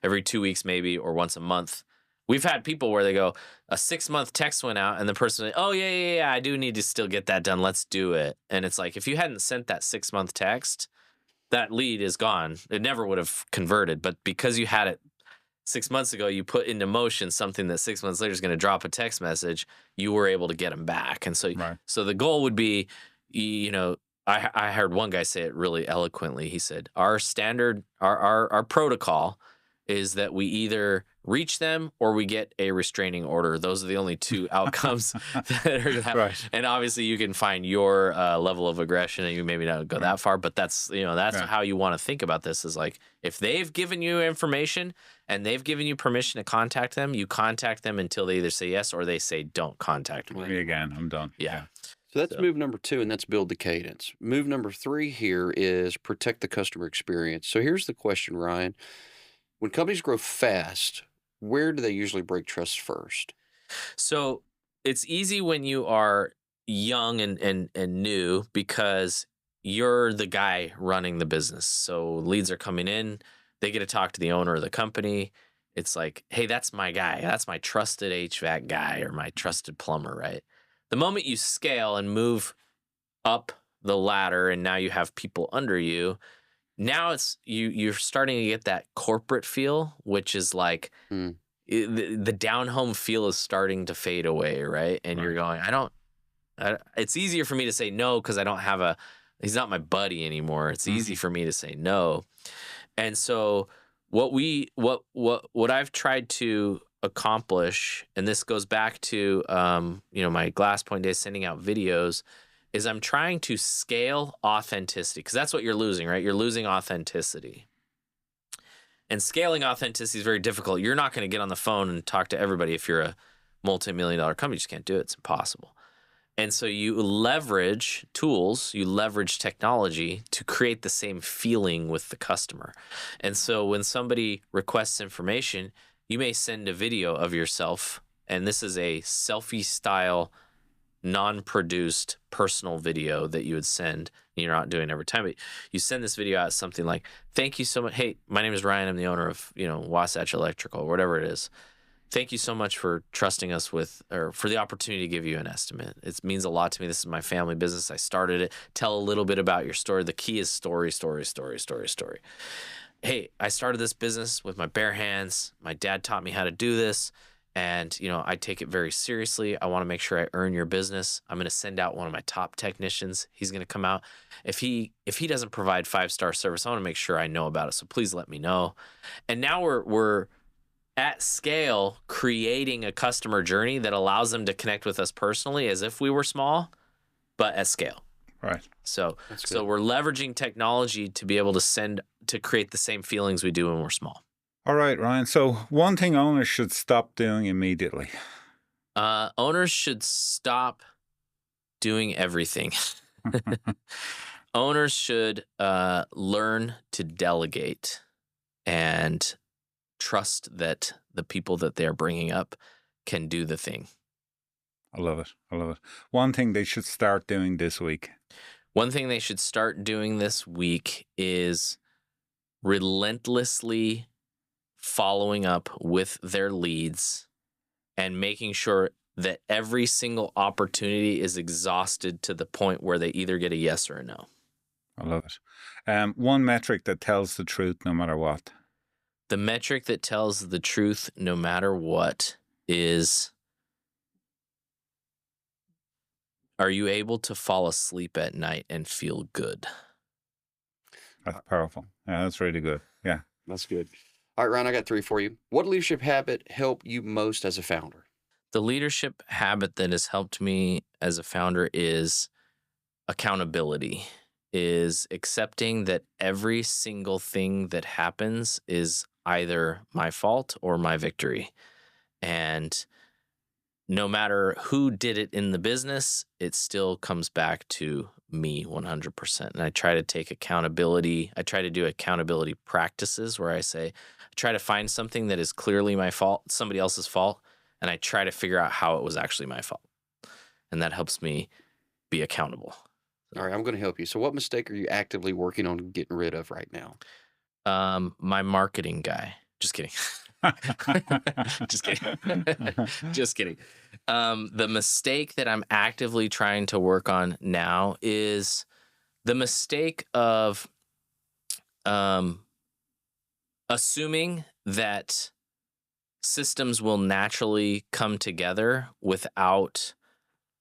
every 2 weeks maybe, or once a month. We've had people where they go, a 6-month text went out, and the person, like, oh, yeah, I do need to still get that done. Let's do it. And it's like, if you hadn't sent that 6-month text, that lead is gone. It never would have converted. But because you had it 6 months ago, you put into motion something that 6 months later is going to drop a text message, you were able to get them back. And so, so the goal would be, you know, I heard one guy say it really eloquently. He said, our standard, our protocol is that we either reach them or we get a restraining order. Those are the only two outcomes that are going to happen. Right. And obviously you can find your level of aggression, and you maybe not go that far, but that's, you know, that's how you want to think about this, is like, if they've given you information and they've given you permission to contact them, you contact them until they either say yes or they say, don't contact me again. I'm done. Yeah. So that's move number 2, and that's build the cadence. Move number 3 here is protect the customer experience. So here's the question, Ryan. When companies grow fast, where do they usually break trust first? So it's easy when you are young and new, because you're the guy running the business. So leads are coming in, they get to talk to the owner of the company. It's like, hey, that's my guy. That's my trusted HVAC guy or my trusted plumber, right? The moment you scale and move up the ladder and now you have people under you, now it's you're starting to get that corporate feel, which is like the down home feel is starting to fade away, right? And you're going, it's easier for me to say no because I don't have he's not my buddy anymore. It's easy for me to say no. And so what I've tried to accomplish, and this goes back to my Glass Point days, sending out videos, is I'm trying to scale authenticity, because that's what you're losing, right? You're losing authenticity. And scaling authenticity is very difficult. You're not going to get on the phone and talk to everybody if you're a multi-million-dollar company. You just can't do it. It's impossible. And so you leverage tools, you leverage technology to create the same feeling with the customer. And so when somebody requests information, you may send a video of yourself, and this is a selfie-style, non-produced personal video that you would send. You're not doing it every time, but you send this video out, something like, thank you so much. Hey, my name is Ryan. I'm the owner of, Wasatch Electrical, or whatever it is. Thank you so much for trusting us for the opportunity to give you an estimate. It means a lot to me. This is my family business. I started it. Tell a little bit about your story. The key is story, story, story, story, story. Hey, I started this business with my bare hands. My dad taught me how to do this. And, I take it very seriously. I want to make sure I earn your business. I'm going to send out one of my top technicians. He's going to come out. If he doesn't provide 5-star service, I want to make sure I know about it. So please let me know. And now we're at scale creating a customer journey that allows them to connect with us personally as if we were small, but at scale. Right. So we're leveraging technology to be able to create the same feelings we do when we're small. All right, Ryan. So one thing owners should stop doing immediately. Owners should stop doing everything. Owners should learn to delegate and trust that the people that they're bringing up can do the thing. I love it. One thing they should start doing this week. One thing they should start doing this week is relentlessly following up with their leads and making sure that every single opportunity is exhausted to the point where they either get a yes or a no. I love it. One metric that tells the truth no matter what. The metric that tells the truth no matter what is, are you able to fall asleep at night and feel good? That's powerful. Yeah, that's really good. Yeah. That's good. All right, Ryan, I got 3 for you. What leadership habit helped you most as a founder? The leadership habit that has helped me as a founder is accountability. is accepting that every single thing that happens is either my fault or my victory. And no matter who did it in the business, it still comes back to me 100%. And I try to take accountability. I try to do accountability practices where I say, I try to find something that is clearly my fault, somebody else's fault, and I try to figure out how it was actually my fault. And that helps me be accountable. All right, I'm going to help you. So what mistake are you actively working on getting rid of right now? My marketing guy. Just kidding. Just kidding. Just kidding. The mistake that I'm actively trying to work on now is the mistake of assuming that systems will naturally come together without.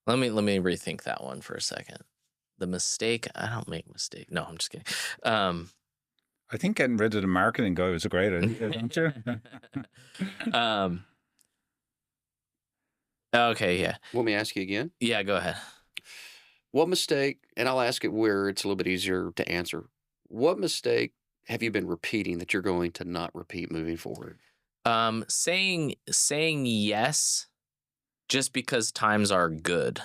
Let me rethink that one for a second. The mistake. I don't make mistake. No, I'm just kidding. I think getting rid of the marketing guy was a great idea, don't you? Okay, yeah. Let me ask you again. Yeah, go ahead. What mistake, and I'll ask it where it's a little bit easier to answer. What mistake have you been repeating that you're going to not repeat moving forward? Saying yes just because times are good.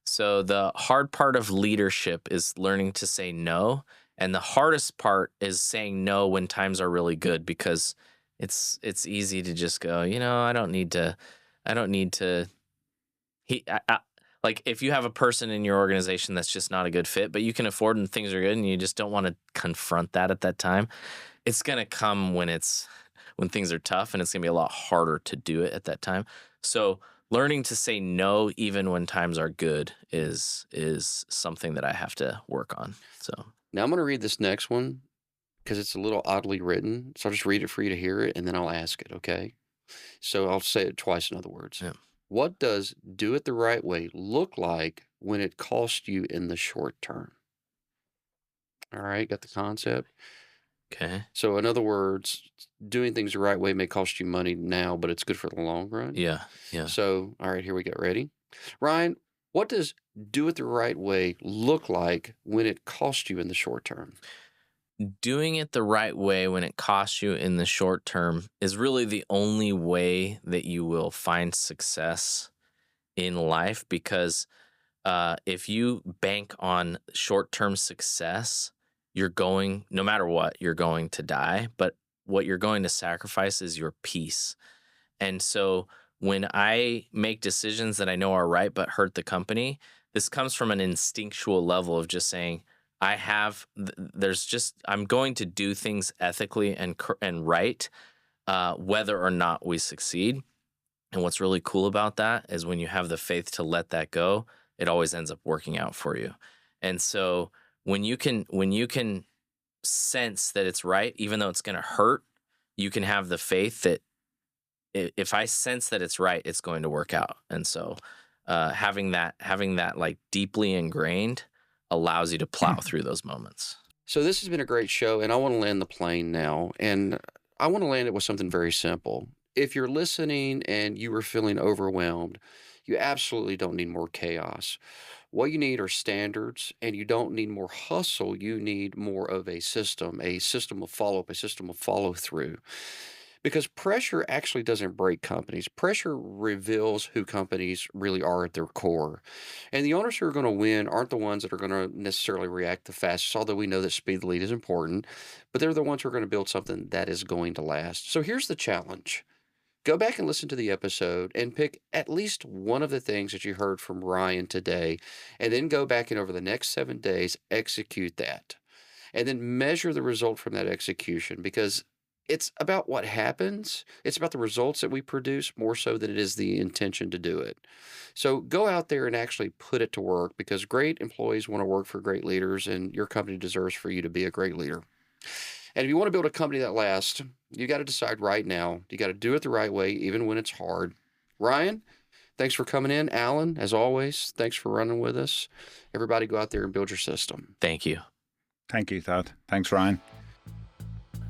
So the hard part of leadership is learning to say no. And the hardest part is saying no when times are really good, because it's easy to just go, I don't need to. Like if you have a person in your organization that's just not a good fit, but you can afford and things are good and you just don't want to confront that at that time, it's going to come when things are tough, and it's going to be a lot harder to do it at that time. So learning to say no even when times are good is something that I have to work on. So now I'm going to read this next one because it's a little oddly written. So I'll just read it for you to hear it, and then I'll ask it, okay? So I'll say it twice in other words. Yeah. What does do it the right way look like when it costs you in the short term? All right, got the concept? Okay. So in other words, doing things the right way may cost you money now, but it's good for the long run. Yeah. So, all right, here we go. Ready? Ryan, what does do it the right way look like when it costs you in the short term? Doing it the right way when it costs you in the short term is really the only way that you will find success in life, because if you bank on short-term success, no matter what, you're going to die. But what you're going to sacrifice is your peace. And so when I make decisions that I know are right but hurt the company, this comes from an instinctual level of just saying, I'm going to do things ethically and right, whether or not we succeed. And what's really cool about that is when you have the faith to let that go, it always ends up working out for you. And so when you can sense that it's right, even though it's going to hurt, you can have the faith that if I sense that it's right, it's going to work out. And so having that like deeply ingrained allows you to plow through those moments. So this has been a great show, and I want to land the plane now. And I want to land it with something very simple. If you're listening and you are feeling overwhelmed, you absolutely don't need more chaos. What you need are standards, and you don't need more hustle. You need more of a system of follow-up, a system of follow-through. Because pressure actually doesn't break companies. Pressure reveals who companies really are at their core. And the owners who are going to win aren't the ones that are going to necessarily react the fastest, although we know that speed of the lead is important. But they're the ones who are going to build something that is going to last. So here's the challenge. Go back and listen to the episode and pick at least one of the things that you heard from Ryan today, and then go back and over the next 7 days, execute that. And then measure the result from that execution, because it's about what happens. It's about the results that we produce more so than it is the intention to do it. So go out there and actually put it to work, because great employees want to work for great leaders, and your company deserves for you to be a great leader. And if you want to build a company that lasts, you got to decide right now. You got to do it the right way, even when it's hard. Ryan, thanks for coming in. Alan, as always, thanks for running with us. Everybody go out there and build your system. Thank you. Thank you, Todd. Thanks, Ryan.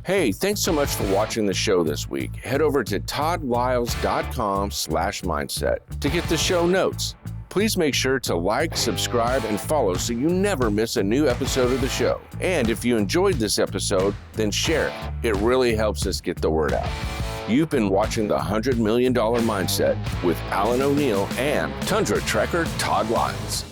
Hey, thanks so much for watching the show this week. Head over to toddliles.com/mindset to get the show notes. Please make sure to like, subscribe, and follow so you never miss a new episode of the show. And if you enjoyed this episode, then share it. It really helps us get the word out. You've been watching the $100 Million Mindset with Alan O'Neill and Tundra Trekker Todd Liles.